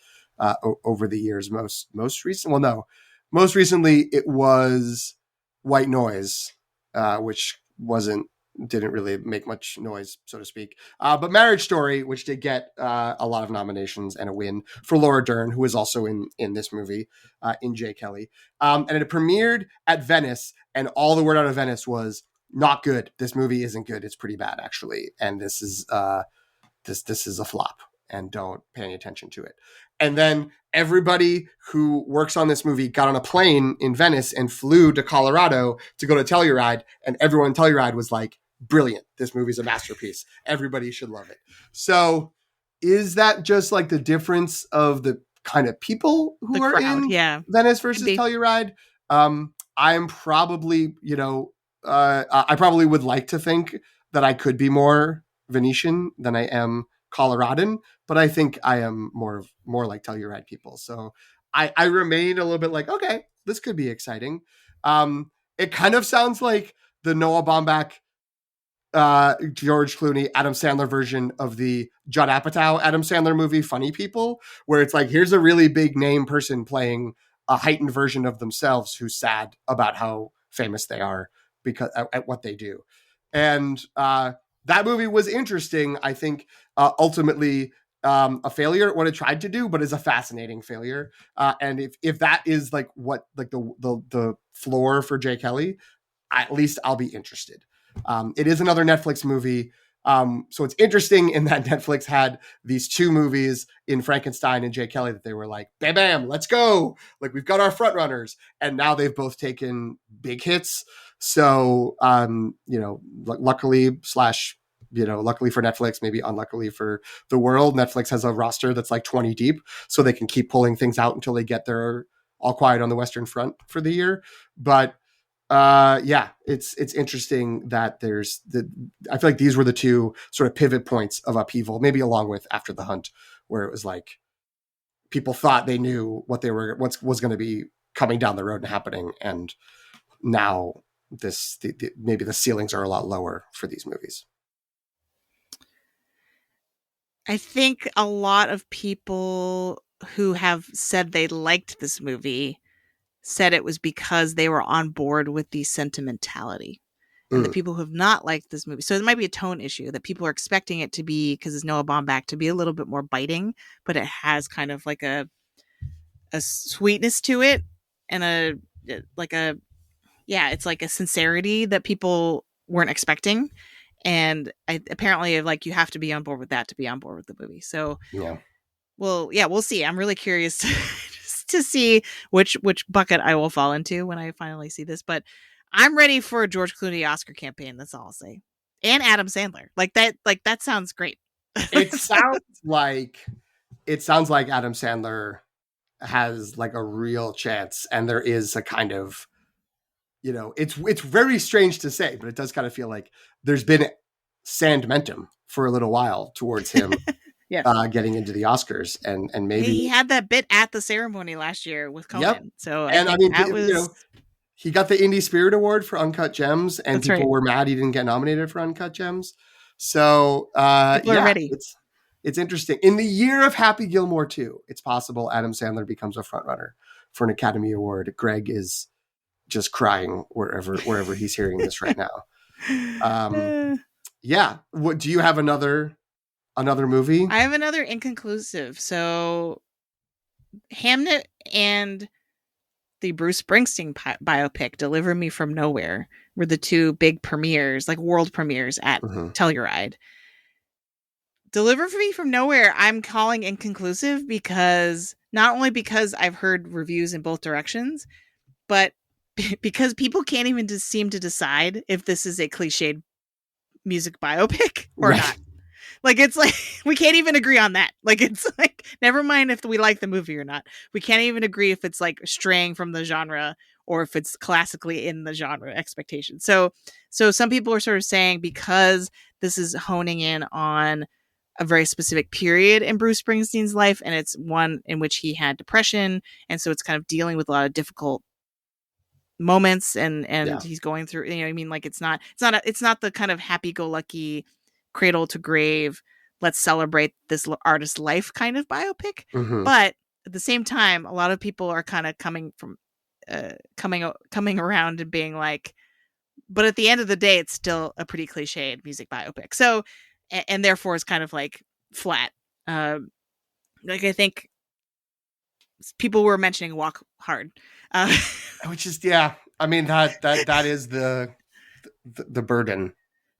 over the years. Most recently it was White Noise, which didn't really make much noise, so to speak. But Marriage Story, which did get a lot of nominations and a win for Laura Dern, who is also in this movie, in J. Kelly. And it premiered at Venice, and all the word out of Venice was not good. This movie isn't good. It's pretty bad, actually. And this is a flop, and don't pay any attention to it. And then everybody who works on this movie got on a plane in Venice and flew to Colorado to go to Telluride. And everyone in Telluride was like, brilliant. This movie's a masterpiece. Everybody should love it. So is that just like the difference of the kind of people who are in Venice versus Telluride? I'm probably, I probably would like to think that I could be more Venetian than I am Coloradan, but I think I am more like Telluride people. So I remain a little bit like, okay, this could be exciting. It kind of sounds like the Noah Baumbach, George Clooney, Adam Sandler version of the Judd Apatow Adam Sandler movie Funny People, where it's like, here's a really big name person playing a heightened version of themselves who's sad about how famous they are because at what they do. And that movie was interesting. I think ultimately a failure at what it tried to do, but is a fascinating failure. And if that is like what like the floor for Jay Kelly, at least I'll be interested. It is another Netflix movie. So it's interesting in that Netflix had these two movies in Frankenstein and Jay Kelly that they were like, bam, bam, let's go. Like, we've got our front runners. And now they've both taken big hits. So, luckily luckily for Netflix, maybe unluckily for the world, Netflix has a roster that's like 20 deep, so they can keep pulling things out until they get their All Quiet on the Western Front for the year. But it's interesting that I feel like these were the two sort of pivot points of upheaval, maybe along with After the Hunt, where it was like people thought they knew what was going to be coming down the road and happening, and now maybe the ceilings are a lot lower for these movies. I think a lot of people who have said they liked this movie said it was because they were on board with the sentimentality. And the people who have not liked this movie, so it might be a tone issue that people are expecting it to be, because it's Noah Baumbach, to be a little bit more biting, but it has kind of like a sweetness to it, and it's like a sincerity that people weren't expecting. And apparently, like, you have to be on board with that to be on board with the movie. So yeah. Well, yeah, we'll see. I'm really curious to see which bucket I will fall into when I finally see this. But I'm ready for a George Clooney Oscar campaign. That's all I'll say. And Adam Sandler. Like that sounds great. It sounds like Adam Sandler has like a real chance, and there is a kind of, it's very strange to say, but it does kind of feel like there's been sandmentum for a little while towards him. Yes. Getting into the Oscars, and maybe he had that bit at the ceremony last year with Conan. Yep. So I think that was. He got the Indie Spirit Award for Uncut Gems, and That's people right. were mad he didn't get nominated for Uncut Gems. So people are ready. It's interesting. In the year of Happy Gilmore 2, it's possible Adam Sandler becomes a frontrunner for an Academy Award. Greg is just crying wherever he's hearing this right now. Yeah. What do you have another movie? I have another inconclusive. So Hamnet and the Bruce Springsteen biopic, Deliver Me From Nowhere, were the two big premieres, like world premieres at Telluride. Deliver Me From Nowhere, I'm calling inconclusive because not only because I've heard reviews in both directions, but because people can't even seem to decide if this is a cliched music biopic or not. Like, it's like, we can't even agree on that. Like, it's like, never mind if we like the movie or not. We can't even agree if it's like straying from the genre or if it's classically in the genre expectation. So some people are sort of saying, because this is honing in on a very specific period in Bruce Springsteen's life, and it's one in which he had depression, and so it's kind of dealing with a lot of difficult moments, and he's going through, I mean, like, it's not the kind of happy-go-lucky cradle to grave, let's celebrate this artist's life kind of biopic. But at the same time, a lot of people are kind of coming around and being like, but at the end of the day, it's still a pretty cliched music biopic. So, and therefore it's kind of like flat. Like, I think people were mentioning Walk Hard, which is, I mean, that is the burden.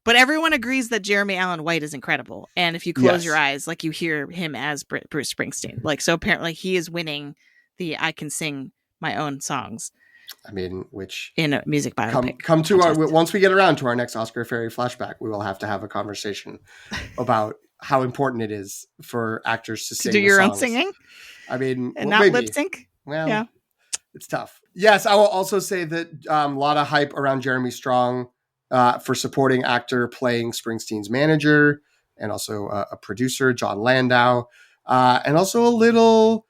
But everyone agrees that Jeremy Allen White is incredible. And if you close your eyes, like, you hear him as Bruce Springsteen. Like, so apparently he is winning the I can sing my own songs. I mean, which in a music biopic. Come to once we get around to our next Oscar Fairy flashback, we will have to have a conversation about how important it is for actors to sing do your own singing. I mean, and not lip sync. Well, yeah. It's tough. Yes, I will also say that a lot of hype around Jeremy Strong for supporting actor playing Springsteen's manager, and also a producer, John Landau, and also a little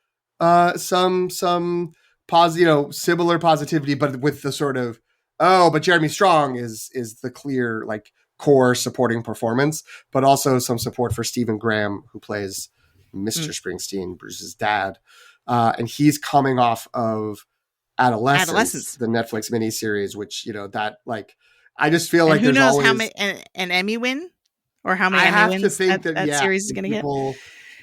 some similar positivity, but with the sort of but Jeremy Strong is the clear like core supporting performance, but also some support for Stephen Graham, who plays Mr. Springsteen, Bruce's dad, and he's coming off of Adolescence, Adolescence. the Netflix miniseries, which that like I just feel And like who there's knows how always many an Emmy win or how many I Emmy have to wins think that that yeah, series is going to get.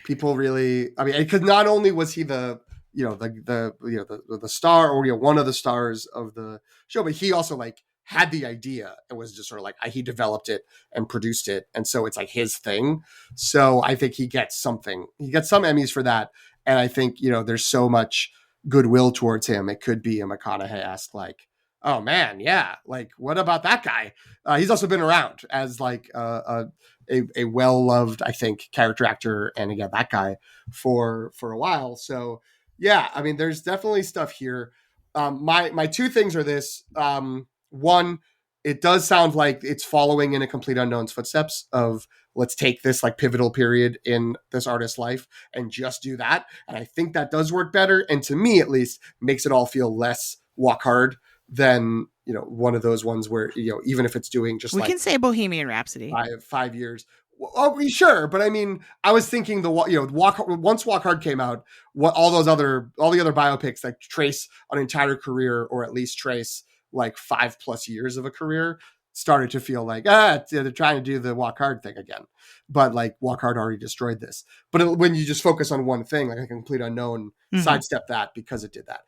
people really I mean because not only was he the the star or one of the stars of the show, but he also like had the idea and was just sort of like he developed it and produced it, and so it's like his thing. So I think he gets something. He gets some Emmys for that, and I think there's so much goodwill towards him. It could be a McConaughey-esque like, oh man, yeah, like what about that guy? He's also been around as like a well-loved, I think, character actor, and again that guy for a while. So yeah, I mean, there's definitely stuff here. My two things are this. One, it does sound like it's following in a complete unknown's footsteps of let's take this like pivotal period in this artist's life and just do that. And I think that does work better. And to me, at least, makes it all feel less walk hard than one of those ones where even if it's doing just We like can say Bohemian Rhapsody. 5 years. Oh, sure, but I mean, I was thinking walk once Walk Hard came out, what all the other biopics that trace an entire career or at least trace like 5+ years of a career started to feel like they're trying to do the Walk Hard thing again, but like Walk Hard already destroyed this. But when you just focus on one thing, like a complete unknown, sidestep that because it did that.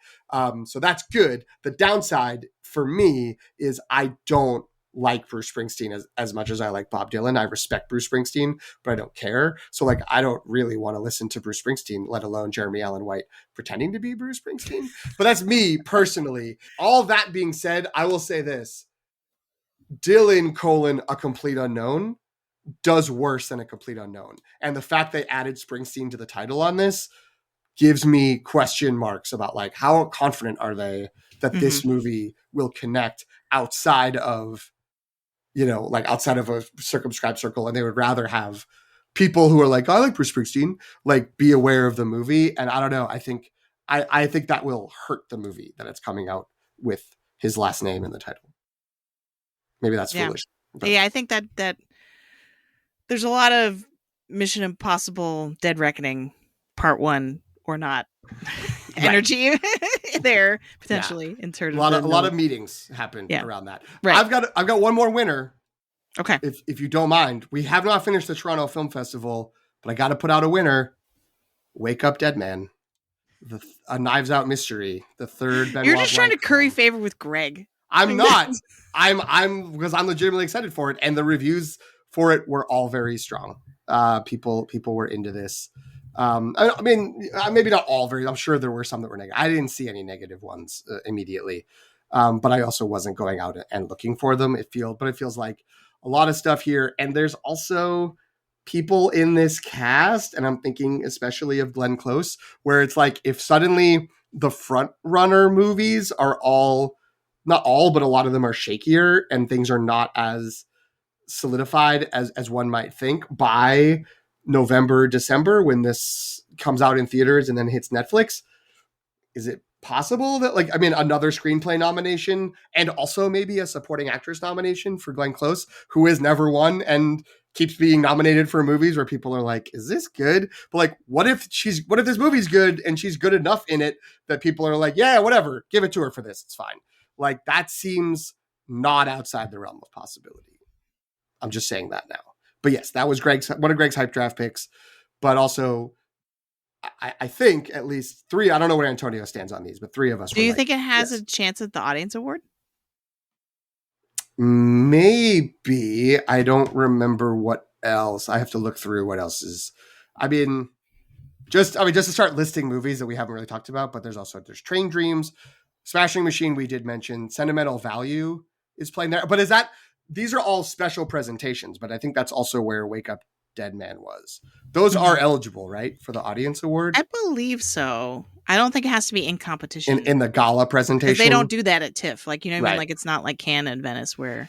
So that's good. The downside for me is I don't like Bruce Springsteen as much as I like Bob Dylan. I respect Bruce Springsteen, but I don't care. So like, I don't really want to listen to Bruce Springsteen, let alone Jeremy Allen White pretending to be Bruce Springsteen. But that's me personally. All that being said, I will say this: Dylan : a complete unknown does worse than a complete unknown. And the fact they added Springsteen to the title on this gives me question marks about like how confident are they that this movie will connect outside of like outside of a circumscribed circle, and they would rather have people who are like, oh, I like Bruce Springsteen, like be aware of the movie. And I don't know. I think that will hurt the movie that it's coming out with his last name in the title. Maybe that's foolish. But yeah, I think that there's a lot of Mission Impossible Dead Reckoning Part 1 or not energy there potentially in terms of a lot of meetings happened around that. Right. I've got one more winner. Okay. If you don't mind, we have not finished the Toronto Film Festival, but I got to put out a winner. Wake Up Dead Man, a Knives Out mystery, the third Benoit You're just trying Blanc to curry film. favor with Greg. I'm not. I'm because I'm legitimately excited for it, and the reviews for it were all very strong. People were into this. I mean, maybe not all very. I'm sure there were some that were negative. I didn't see any negative ones immediately, but I also wasn't going out and looking for them. It feels like a lot of stuff here, and there's also people in this cast, and I'm thinking especially of Glenn Close, where it's like if suddenly the front runner movies are all, not all, but a lot of them are shakier, and things are not as solidified as one might think by November, December, when this comes out in theaters and then hits Netflix. Is it possible that another screenplay nomination and also maybe a supporting actress nomination for Glenn Close, who has never won and keeps being nominated for movies where people are like, is this good? But like, what if this movie's good and she's good enough in it that people are like, yeah, whatever, give it to her for this. It's fine. Like, that seems not outside the realm of possibility. I'm just saying that now. But yes, that was one of Greg's hype draft picks. But also, I think at least three. I don't know where Antonio stands on these, but three of us. Do you think it has a chance at the Audience Award? Maybe. I don't remember what else. I have to look through what else is. Just to start listing movies that we haven't really talked about. But there's Train Dreams, Smashing Machine. We did mention Sentimental Value is playing there, but these are all special presentations, but I think that's also where Wake Up Dead Man was. Those are eligible, right, for the Audience Award? I believe so. I don't think it has to be in competition in the gala because presentation. they don't do that at TIFF. Like, you know what I mean? Right. Like, it's not like Cannes and Venice where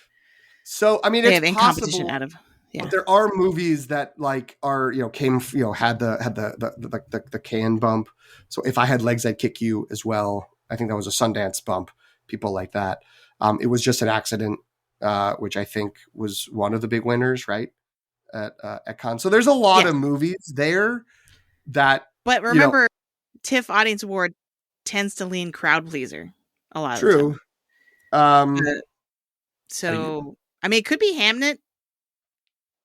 So I mean, they it's have in competition possible, out of but there are movies that like are came had the can bump. So If I Had Legs, I'd Kick You as well. I think that was a Sundance bump. People like that. It was Just an Accident, which I think was one of the big winners, right? At Cannes. So there's a lot of movies there that. But remember, TIFF Audience Award tends to lean crowd pleaser a lot of the time. So I mean, it could be Hamnet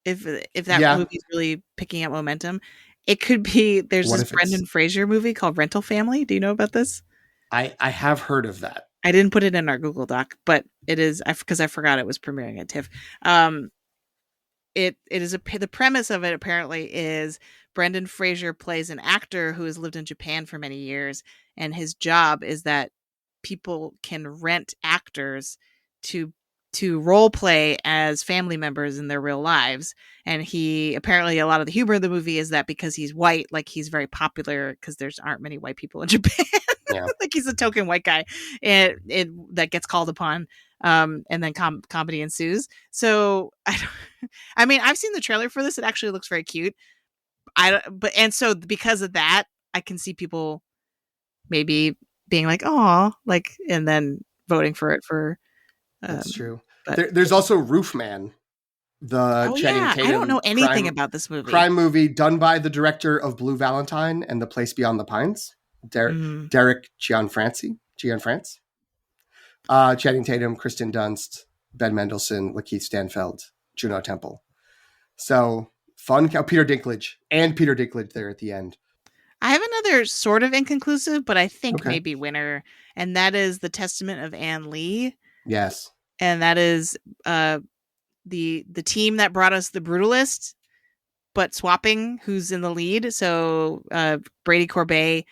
if that movie's really picking up momentum. It could be there's this Brendan Fraser movie called Rental Family. Do you know about this? I have heard of that. I didn't put it in our Google Doc, but it is because I forgot it was premiering at TIFF. It is the premise of it apparently is Brendan Fraser plays an actor who has lived in Japan for many years, and his job is that people can rent actors to role play as family members in their real lives. And he apparently, a lot of the humor of the movie is that because he's white, like he's very popular because there's aren't many white people in Japan. Yeah. Like he's a token white guy and that gets called upon. And then comedy ensues. So I mean, I've seen the trailer for this. It actually looks very cute. So because of that, I can see people maybe being like, "Oh," like, and then voting for it for. That's true. There's also Roofman, the Channing Tatum. I don't know anything about this movie. Crime movie done by the director of Blue Valentine and The Place Beyond the Pines, Derek Gianfrance. Channing Tatum, Kristen Dunst, Ben Mendelsohn, Lakeith Stanfield, Juno Temple. So fun. Peter Dinklage there at the end. I have another sort of inconclusive, but I think maybe winner, and that is The Testament of Anne Lee. Yes. And that is the team that brought us The Brutalist, but swapping who's in the lead. So Brady Corbet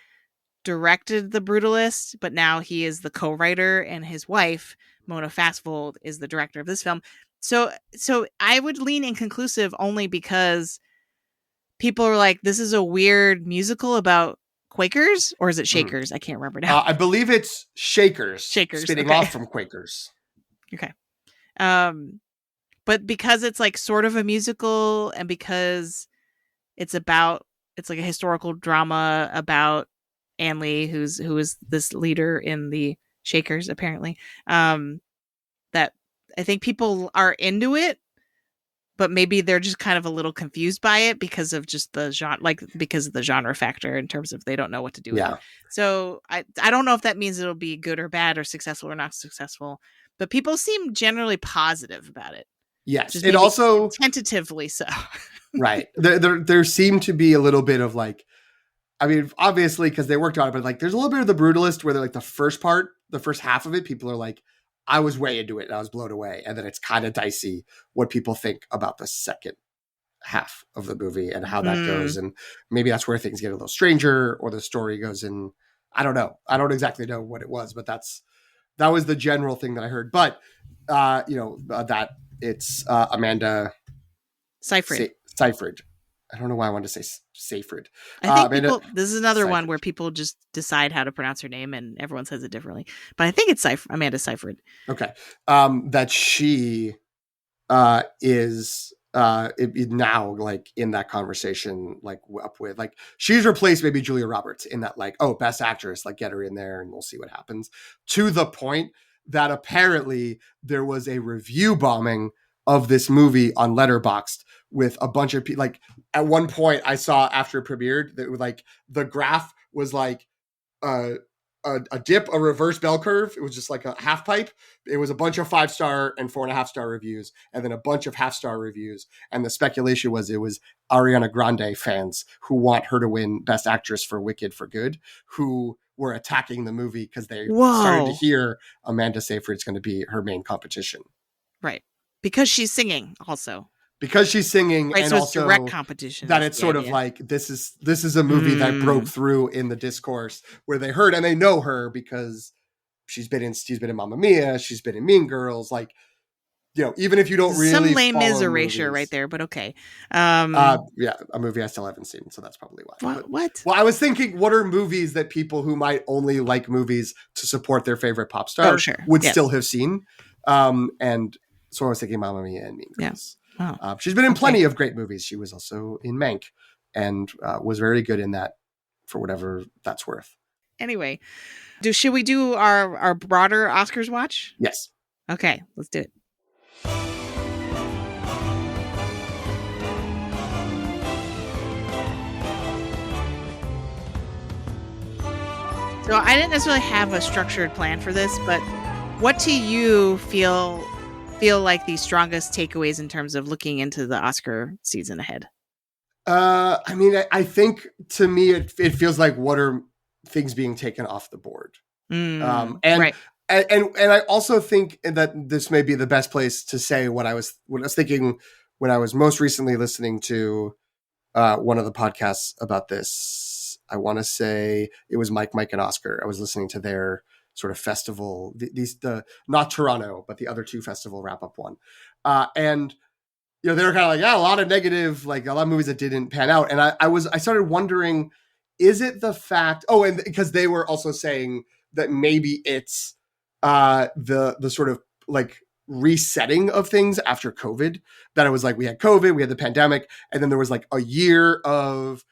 directed The Brutalist, but now he is the co-writer, and his wife, Mona Fastvold, is the director of this film. So I would lean inconclusive only because people are like, this is a weird musical about Quakers, or is it Shakers? I can't remember now. I believe it's Shakers. Shakers. Spinning off from Quakers. Okay. But because it's like sort of a musical, and because it's like a historical drama about Anne Lee, who is this leader in the Shakers, apparently, that I think people are into it, but maybe they're just kind of a little confused by it because of just the genre, like because of the genre factor in terms of they don't know what to do with it. So I don't know if that means it'll be good or bad or successful or not successful, but people seem generally positive about it. Yes. It also tentatively so. Right. There seemed to be a little bit of like, I mean, obviously because they worked on it, but like there's a little bit of The Brutalist where they're like the first half of it, people are like, I was way into it and I was blown away. And then it's kind of dicey what people think about the second half of the movie and how that goes. And maybe that's where things get a little stranger or the story goes in. I don't know. I don't exactly know what it was, but that was the general thing that I heard. But, that it's Amanda Seyfried. I don't know why I wanted to say Seyfried. I think this is another one where people just decide how to pronounce her name and everyone says it differently. But I think it's Amanda Seyfried. Okay. That she is now like in that conversation, like up with like she's replaced maybe Julia Roberts in that like, oh, best actress, like get her in there and we'll see what happens, to the point that apparently there was a review bombing of this movie on Letterboxd with a bunch of people. Like at one point I saw after it premiered that like the graph was like a dip, a reverse bell curve. It was just like a half pipe. It was a bunch of 5-star and 4.5-star reviews, and then a bunch of half-star reviews. And the speculation was it was Ariana Grande fans who want her to win Best Actress for Wicked for Good, who were attacking the movie because they started to hear Amanda Seyfried's going to be her main competition. Right. Because she's singing also. Because she's singing, right, and so also direct competition. That it's sort of like this is a movie that broke through in the discourse where they heard and they know her because she's been in Mamma Mia, she's been in Mean Girls. Like even if you don't Some really lame is follow erasure right movies. there, but okay. Yeah, a movie I still haven't seen, so that's probably why. But, What? well, I was thinking, what are movies that people who might only like movies to support their favorite pop Oh, star sure. would Yes. still have seen? And so I was thinking Mamma Mia and Mean Yeah. Girls. Oh, She's been in okay. plenty of great movies. She was also in Mank and was very good in that, for whatever that's worth. Anyway, should we do our broader Oscars watch? Yes. Okay, let's do it. So I didn't necessarily have a structured plan for this, but what do you feel like the strongest takeaways in terms of looking into the Oscar season ahead? I mean, I think to me, it feels like what are things being taken off the board? And Right. and I also think that this may be the best place to say what I was thinking when I was most recently listening to one of the podcasts about this. I want to say it was Mike, and Oscar. I was listening to their sort of festival, the not Toronto, but the other two festival wrap up one, and they were kind of like, yeah, a lot of negative, like a lot of movies that didn't pan out, and I started wondering, is it the fact? Oh, and because they were also saying that maybe it's the sort of like resetting of things after COVID, that it was like we had COVID, we had the pandemic, and then there was like a year of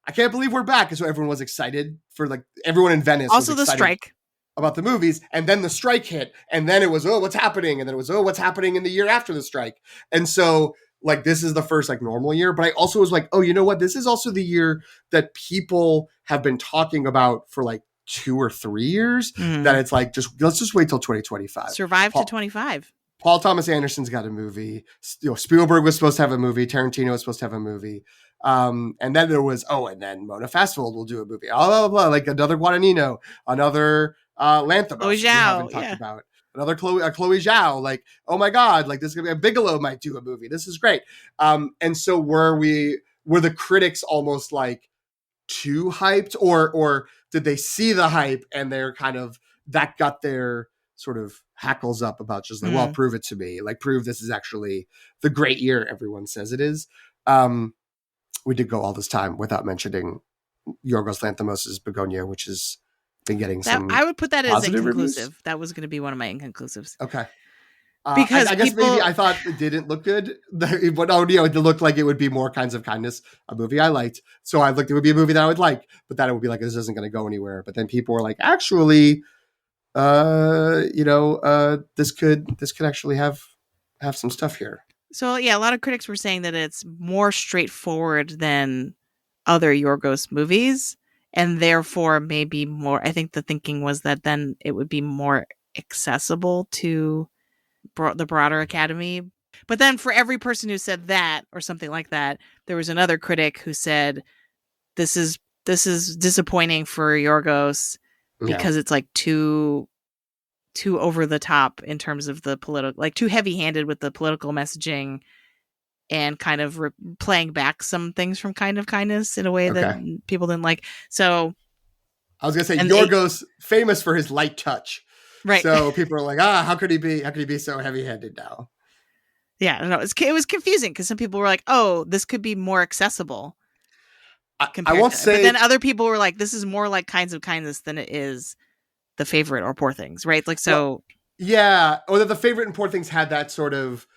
I can't believe we're back, and so everyone was excited for, like, everyone in Venice Also was the excited strike about the movies, and then the strike hit, and then it was, oh, what's happening, and then it was, oh, what's happening in the year after the strike. And so, like, this is the first, like, normal year, but I also was like, oh, you know what, this is also the year that people have been talking about for like 2 or 3 years, that it's like, let's just wait till 2025. Survive to 25. Paul Thomas Anderson's got a movie. Spielberg was supposed to have a movie. Tarantino was supposed to have a movie. And then there was, and then Mona Festival will do a movie. Blah, blah, blah, like another Guadagnino, another Lanthimos Chloe we haven't Zhao, talked yeah. about. Another Chloe Zhao. Like, oh my God, like this is going to be Bigelow might do a movie. This is great. And so were the critics almost like too hyped, or did they see the hype and they're kind of, that got their sort of hackles up about just like, well, prove it to me, like prove this is actually the great year everyone says it is. We did go all this time without mentioning Yorgos Lanthimos' Begonia, which has been getting some I would put that as inconclusive. reviews. That was going to be one of my inconclusive. Okay. Because I guess maybe I thought it didn't look good, but it looked like it would be more Kinds of Kindness, a movie I liked. So I looked, it would be a movie that I would like, but that it would be like, this isn't going to go anywhere. But then people were like, actually, this could actually have some stuff here. So yeah, a lot of critics were saying that it's more straightforward than other Yorgos movies, and therefore maybe more. I think the thinking was that then it would be more accessible to the broader Academy. But then for every person who said that or something like that, there was another critic who said, "This is disappointing for Yorgos because it's like too over the top in terms of the political, like too heavy handed with the political messaging, and kind of playing back some things from Kind of Kindness in a way that people didn't like." So I was gonna say Yorgos famous for his light touch, right? So people are like, how could he be so heavy handed now? Yeah, no, it was confusing because some people were like, oh, this could be more accessible. I won't say, but then other people were like, this is more like Kinds of Kindness than it is The Favorite or Poor Things, right? Like, so. Well, yeah. Or that The Favorite and Poor Things had that sort of,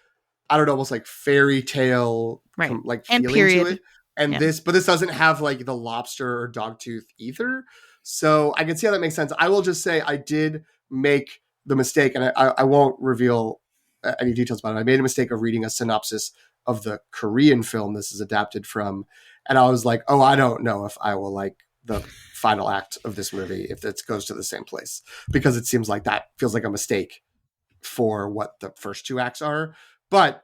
I don't know, almost like fairy tale, right, like and feeling period to it. And this doesn't have like the lobster or dogtooth either. So I can see how that makes sense. I will just say I did make the mistake, and I won't reveal any details about it. I made a mistake of reading a synopsis of the Korean film this is adapted from. And I was like, oh, I don't know if I will like the final act of this movie if it goes to the same place, because it seems like that feels like a mistake for what the first 2 acts are. But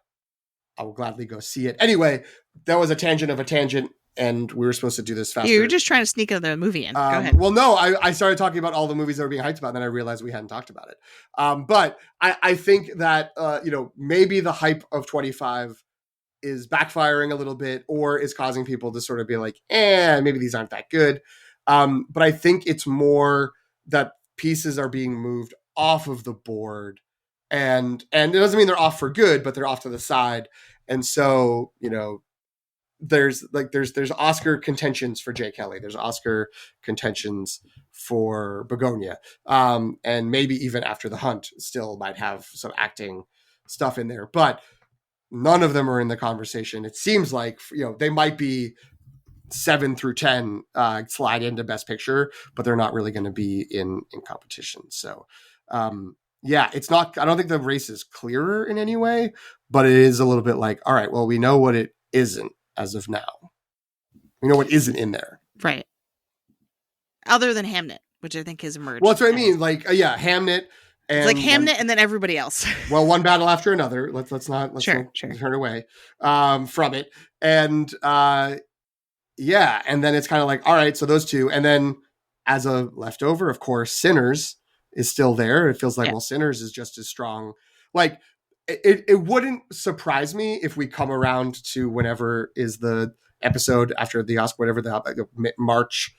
I will gladly go see it. Anyway, that was a tangent of a tangent, and we were supposed to do this faster. You were just trying to sneak the movie in. Go ahead. Well, no, I started talking about all the movies that were being hyped about, and then I realized we hadn't talked about it. But I think that, maybe the hype of 25 is backfiring a little bit, or is causing people to sort of be like, maybe these aren't that good. But I think it's more that pieces are being moved off of the board and it doesn't mean they're off for good, but they're off to the side. And so, there's Oscar contentions for Jay Kelly. There's Oscar contentions for Begonia. And maybe even After the Hunt still might have some acting stuff in there, but none of them are in the conversation. It seems like, they might be 7 through 10 slide into Best Picture, but they're not really going to be in competition. So, it's not, I don't think the race is clearer in any way, but it is a little bit like, all right, well, we know what it isn't as of now. We know what isn't in there. Right. Other than Hamnet, which I think has emerged. Well, that's what I mean. Like, Hamnet. And it's like Hamnet and then everybody else. Well, one battle after another. Let's not turn away from it. And and then it's kind of like, all right, so those two. And then as a leftover, of course, Sinners is still there. It feels like, well, Sinners is just as strong. Like, it wouldn't surprise me if we come around to whenever is the episode after the Oscar, whatever the March,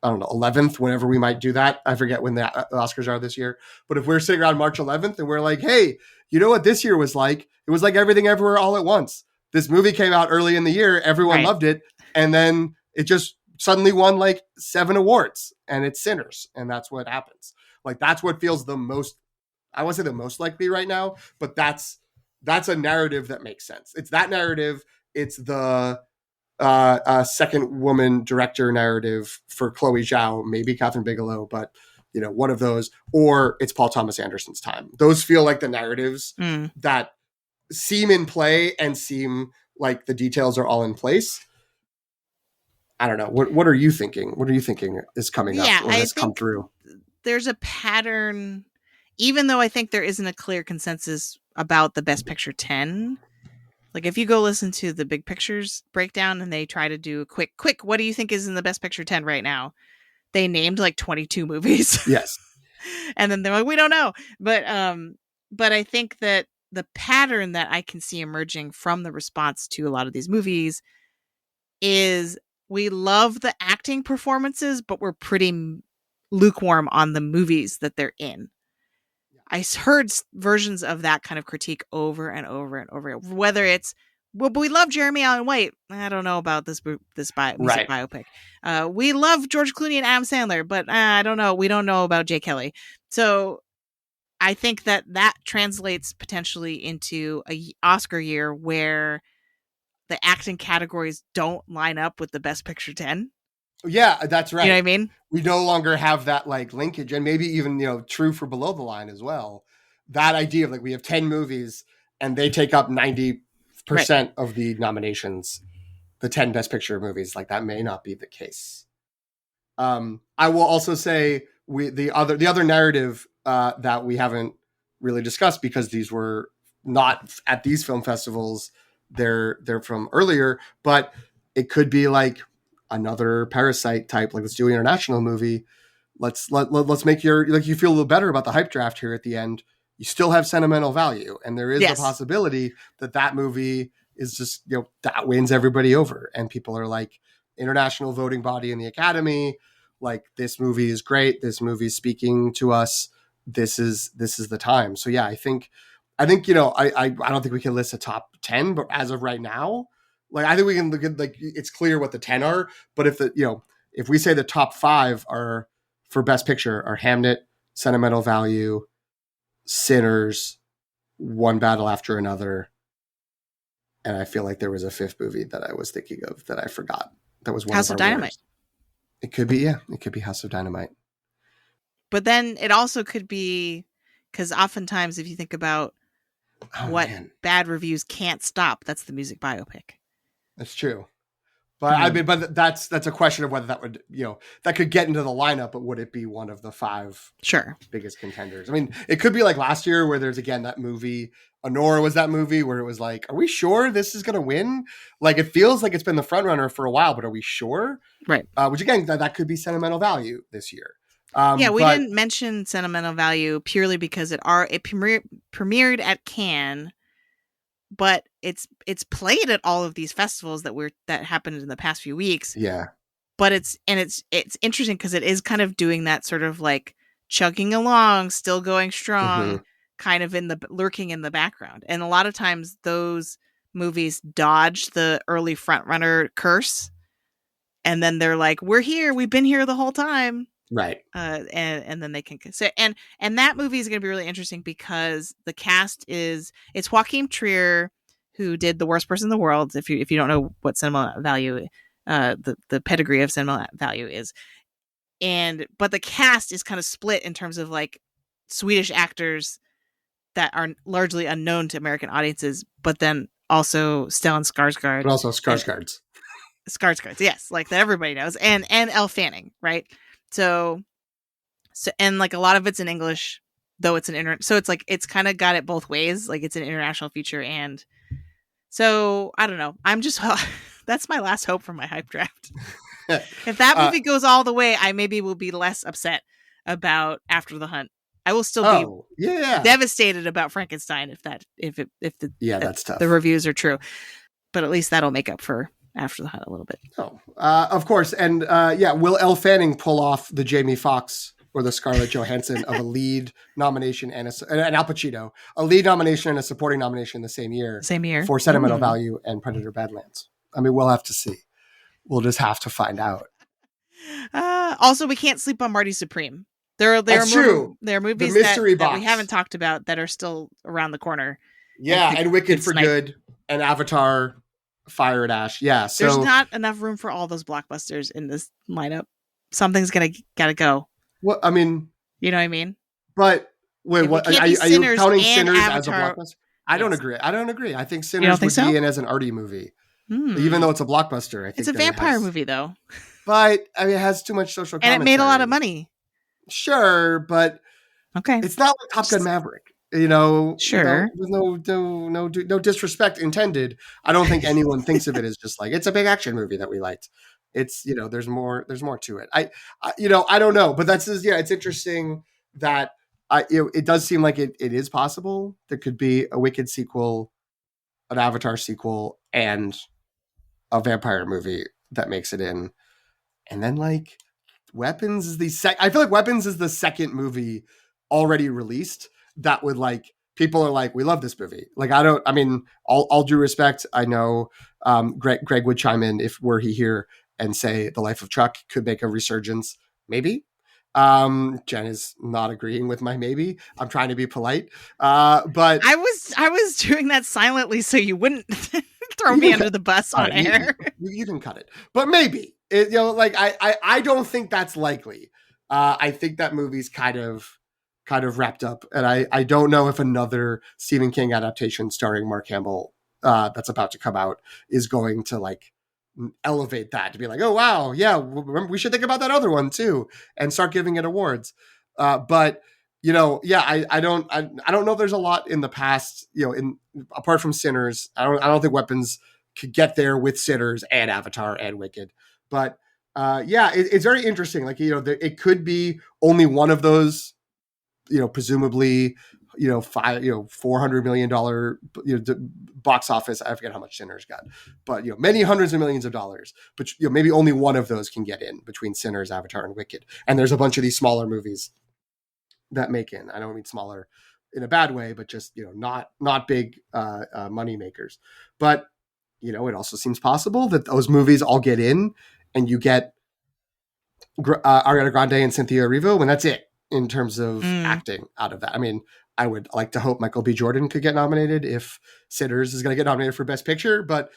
I don't know, 11th, whenever we might do that. I forget when the Oscars are this year. But if we're sitting around March 11th and we're like, hey, you know what this year was like? It was like Everything Everywhere All at Once. This movie came out early in the year. Everyone loved it. And then it just suddenly won like 7 awards, and it's Sinners. And that's what happens. Like, that's what feels the most, I won't say the most likely right now, but that's a narrative that makes sense. It's that narrative. It's the second woman director narrative for Chloe Zhao, maybe Catherine Bigelow, but one of those, or it's Paul Thomas Anderson's time. Those feel like the narratives that seem in play and seem like the details are all in place. I don't know. What are you thinking? What are you thinking is coming up or has come through? There's a pattern, even though I think there isn't a clear consensus about the Best Picture 10. Like, if you go listen to the Big Pictures breakdown and they try to do a quick, what do you think is in the Best Picture 10 right now? They named like 22 movies. Yes. And then they're like, we don't know. But I think that the pattern that I can see emerging from the response to a lot of these movies is we love the acting performances, but we're pretty lukewarm on the movies that they're in. I heard versions of that kind of critique over and over and over. Whether it's, well, but we love Jeremy Allen White. I don't know about this biopic. We love George Clooney and Adam Sandler, but I don't know. We don't know about Jay Kelly. So I think that translates potentially into a Oscar year where the acting categories don't line up with the Best Picture 10. Yeah, that's right. You know what I mean? We no longer have that like linkage, and maybe even, true for Below the Line as well. That idea of like, we have 10 movies and they take up 90% of the nominations, the 10 Best Picture movies, like that may not be the case. I will also say the other narrative that we haven't really discussed, because these were not at these film festivals, they're from earlier, but it could be like another Parasite type, like let's do an international movie. Let's make you feel a little better about the hype draft here at the end. You still have sentimental value, and there is a possibility that movie is just, that wins everybody over, and people are like, international voting body in the Academy, like, this movie is great. This movie is speaking to us. This is the time. So yeah, I think I don't think we can list a top 10, but as of right now, like, I think we can look at, like, it's clear what the 10 are, but if we say the top 5 are for Best Picture are Hamnet, Sentimental Value, Sinners, One Battle After Another, and I feel like there was a 5th movie that I was thinking of that I forgot. That was House of Dynamite. Winners. It could be, it could be House of Dynamite. But then it also could be, because oftentimes if you think about bad reviews can't stop, that's the music biopic. That's true. But I mean, but that's a question of whether that would, that could get into the lineup, but would it be one of the 5 biggest contenders? I mean, it could be like last year where there's, again, that movie, Honora was that movie where it was like, are we sure this is going to win? Like, it feels like it's been the front runner for a while, but are we sure? Right. Which again, that could be Sentimental Value this year. We didn't mention Sentimental Value purely because it premiered at Cannes, but it's played at all of these festivals that happened in the past few weeks. Yeah. But it's interesting because it is kind of doing that sort of like chugging along, still going strong, kind of lurking in the background. And a lot of times those movies dodge the early frontrunner curse. And then they're like, we're here. We've been here the whole time. Right. And then they can say, and that movie is going to be really interesting because the cast it's Joaquin Trier, who did The Worst Person in the World. If you don't know what cinema value, the pedigree of cinema value is. But the cast is kind of split in terms of like Swedish actors that are largely unknown to American audiences, but then also Stellan Skarsgård. But also Skarsgårds. Skarsgård, yes, like that everybody knows. And Elle Fanning, right? So and like a lot of it's in English, though it's so it's like it's kind of got it both ways. Like it's an international feature, and so I don't know. I'm just that's my last hope for my hype draft. If that movie goes all the way, I maybe will be less upset about After the Hunt. I will still be devastated about Frankenstein if that's tough. The reviews are true, but at least that'll make up for After the Hunt a little bit. Oh, of course, and will Elle Fanning pull off the Jamie Foxx or the Scarlett Johansson of a lead nomination and Al Pacino, a lead nomination and a supporting nomination the same year for Sentimental Value and Predator: Badlands? I mean, we'll have to see. We'll just have to find out. Also, we can't sleep on Marty Supreme. That's true. There are movies that we haven't talked about that are still around the corner. Yeah, and Wicked for Good and Avatar Fire and Ash. Yeah, so there's not enough room for all those blockbusters in this lineup. Something's gotta go. Well, I mean, you know what I mean. But wait, what are you counting Sinners as a blockbuster? I don't agree. I think Sinners would be in as an arty movie, even though it's a blockbuster. I think it's a vampire movie, though. But I mean, it has too much social commentary. And it made a lot of money. Sure, but it's not like Top Gun Maverick. You know, sure. No disrespect intended. I don't think anyone thinks of it as just like it's a big action movie that we liked. It's there's more to it. I don't know, but that's it's interesting that it does seem like it is possible. There could be a Wicked sequel, an Avatar sequel, and a vampire movie that makes it in, and then like Weapons is I feel like Weapons is the second movie already released that would like people are like, we love this movie. Like all due respect, I know Greg would chime in were he here and say The Life of Chuck could make a resurgence. Maybe. Jen is not agreeing with my maybe. I'm trying to be polite. But I was doing that silently so you wouldn't throw me under the bus on air. You can cut it. But maybe. I don't think that's likely. I think that movie's kind of wrapped up. And I don't know if another Stephen King adaptation starring Mark Hamill that's about to come out is going to like elevate that to be like, oh wow, yeah, we should think about that other one too and start giving it awards. But I don't know if there's a lot in the past, apart from Sinners. I don't think Weapons could get there with Sinners and Avatar and Wicked. But it's very interesting. Like, it could be only one of those, presumably, $400 million, box office. I forget how much Sinners got, but, many hundreds of millions of dollars, but maybe only one of those can get in between Sinners, Avatar, and Wicked. And there's a bunch of these smaller movies that make in. I don't mean smaller in a bad way, but just, not big money makers. But, it also seems possible that those movies all get in and you get Ariana Grande and Cynthia Erivo, and that's it in terms of acting out of that. I mean, I would like to hope Michael B. Jordan could get nominated if Sinners is going to get nominated for Best Picture, but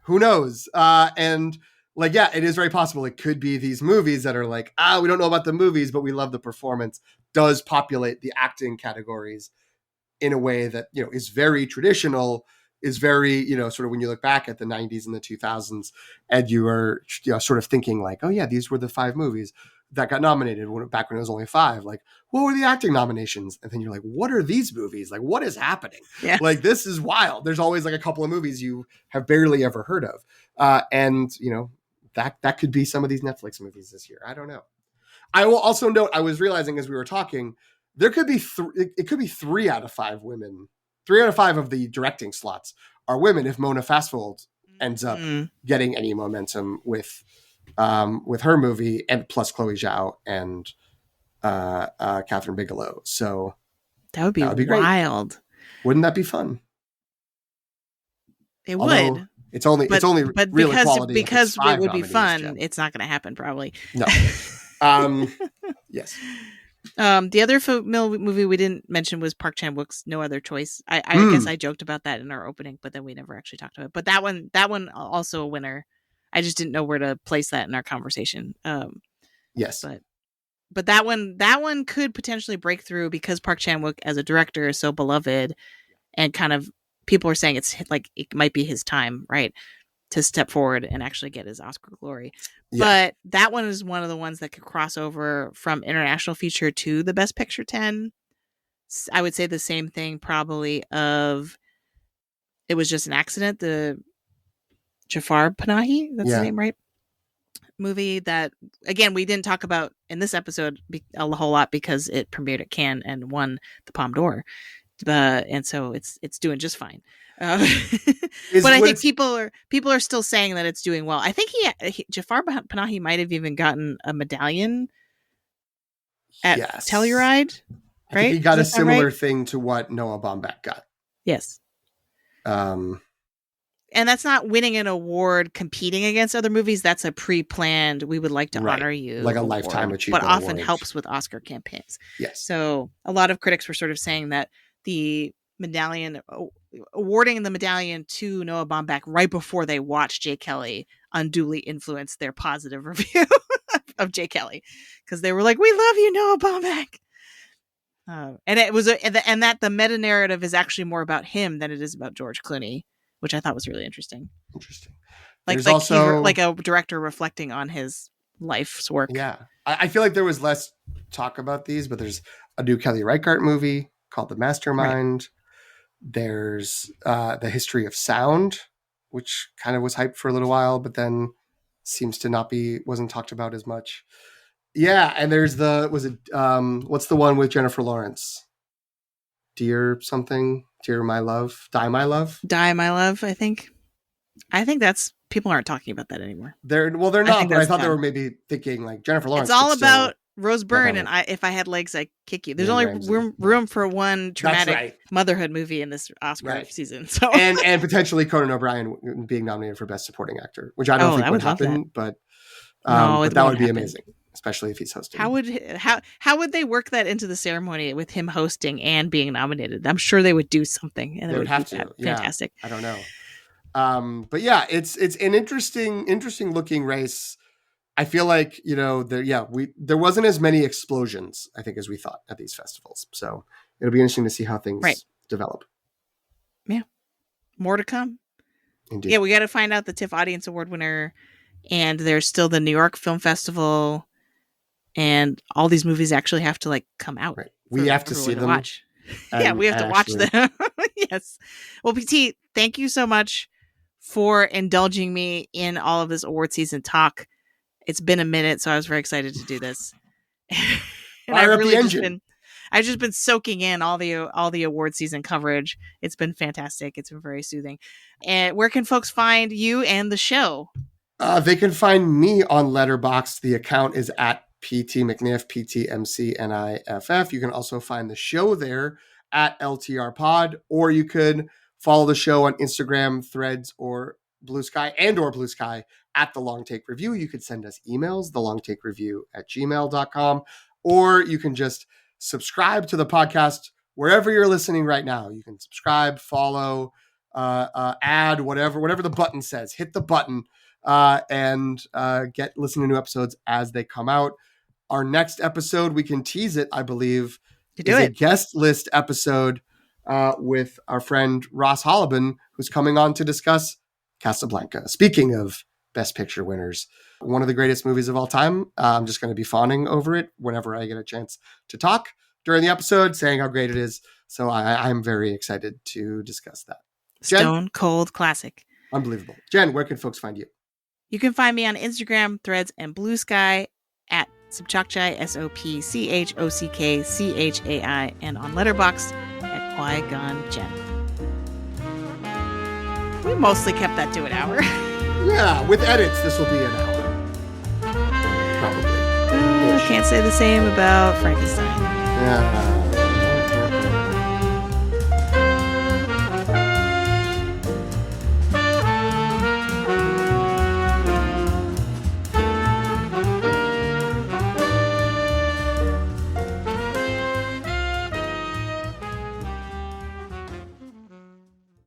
who knows? And like, yeah, it is very possible. It could be these movies that are like, we don't know about the movies, but we love the performance, does populate the acting categories in a way that, is very traditional, is very, sort of when you look back at the 90s and the 2000s and you are sort of thinking like, oh yeah, these were the 5 movies that got nominated back when it was only 5. Like, what were the acting nominations? And then you're like, what are these movies? Like, what is happening? Yes. Like, this is wild. There's always like a couple of movies you have barely ever heard of. And that could be some of these Netflix movies this year. I don't know. I will also note, I was realizing as we were talking, there could be it could be 3 out of 5 women. 3 out of 5 of the directing slots are women if Mona Fastvold ends up getting any momentum with her movie, and plus Chloe Zhao and Catherine Bigelow. So That would be great. wild. Wouldn't that be fun? It Although, would. It's only But real because equality because if it's it would be 5 nominees, fun, Jen. it's not going to happen probably. No. Yes. The other movie we didn't mention was Park Chan-wook's No Other Choice. I guess I joked about that in our opening, but then we never actually talked about it. But that one also a winner. I just didn't know where to place that in our conversation. Yes. But that one could potentially break through because Park Chan-wook as a director is so beloved, and kind of people are saying it's like it might be his time, right, to step forward and actually get his Oscar glory. Yeah. But that one is one of the ones that could cross over from international feature to the Best Picture 10. I would say the same thing probably of It Was Just an Accident, the Jafar Panahi, that's his name, right? Movie that, again, we didn't talk about in this episode a whole lot because it premiered at Cannes and won the Palme d'Or. And so it's doing just fine. But I think people are still saying that it's doing well. I think Jafar Panahi might have even gotten a medallion at Telluride. I think he got a similar thing to what Noah Baumbach got. Yes. And that's not winning an award competing against other movies. That's a pre-planned, we would like to honor you. Like a lifetime achievement but often award. helps with Oscar campaigns. Yes. So a lot of critics were sort of saying that the medallion, awarding the medallion to Noah Baumbach right before they watched Jay Kelly unduly influenced their positive review of Jay Kelly. Because they were like, we love you, Noah Baumbach. And it was and that the meta narrative is actually more about him than it is about George Clooney, which I thought was really interesting. Like also like a director reflecting on his life's work. Yeah, I feel like there was less talk about these, but there's a new Kelly Reichardt movie called The Mastermind. Right. There's The History of Sound, which kind of was hyped for a little while, but then seems to wasn't talked about as much. Yeah, and there's what's the one with Jennifer Lawrence? Dear something? Dear My Love? Die My Love? Die My Love, I think. I think that's, people aren't talking about that anymore. They're not, but I thought they were maybe thinking like Jennifer Lawrence. It's all about Rose Byrne and If I Had Legs, I'd Kick You. There's only room for one traumatic motherhood movie in this Oscar season. So and potentially Conan O'Brien being nominated for Best Supporting Actor, which I don't think would happen, but that would be amazing. Especially if he's hosting. How would they work that into the ceremony with him hosting and being nominated? I'm sure they would do something, and they would have to. Fantastic. I don't know. But yeah, it's an interesting looking race. I feel like there wasn't as many explosions, I think, as we thought at these festivals. So it'll be interesting to see how things develop. Yeah, more to come. Indeed. Yeah, we got to find out the TIFF Audience Award winner, and there's still the New York Film Festival. And all these movies actually have to come out. Right. We have to see them. Watch. Yeah, we have to watch them. Yes. Well, PT, thank you so much for indulging me in all of this award season talk. It's been a minute, so I was very excited to do this. And I've just been soaking in all the award season coverage. It's been fantastic. It's been very soothing. And where can folks find you and the show? They can find me on Letterboxd. The account is at PT McNiff, PTMCNIFF. You can also find the show there at LTR Pod, or you could follow the show on Instagram, Threads, or Blue Sky at The Long Take Review. You could send us emails, thelongtakereview@gmail.com, or you can just subscribe to the podcast wherever you're listening right now. You can subscribe, follow, add, whatever the button says. Hit the button and listen to new episodes as they come out. Our next episode, we can tease it, I believe, is a guest list episode with our friend Ross Holleben, who's coming on to discuss Casablanca. Speaking of Best Picture winners, one of the greatest movies of all time. I'm just going to be fawning over it whenever I get a chance to talk during the episode, saying how great it is. So I'm very excited to discuss that. Jen? Stone Cold Classic. Unbelievable. Jen, where can folks find you? You can find me on Instagram, Threads, and Blue Sky at Sopchakchai, SOPCHOCKCHAI, and on Letterboxd at Qui-Gon Jen. We mostly kept that to an hour. Yeah, with edits, this will be an hour. Probably. Can't say the same about Frankenstein. Yeah.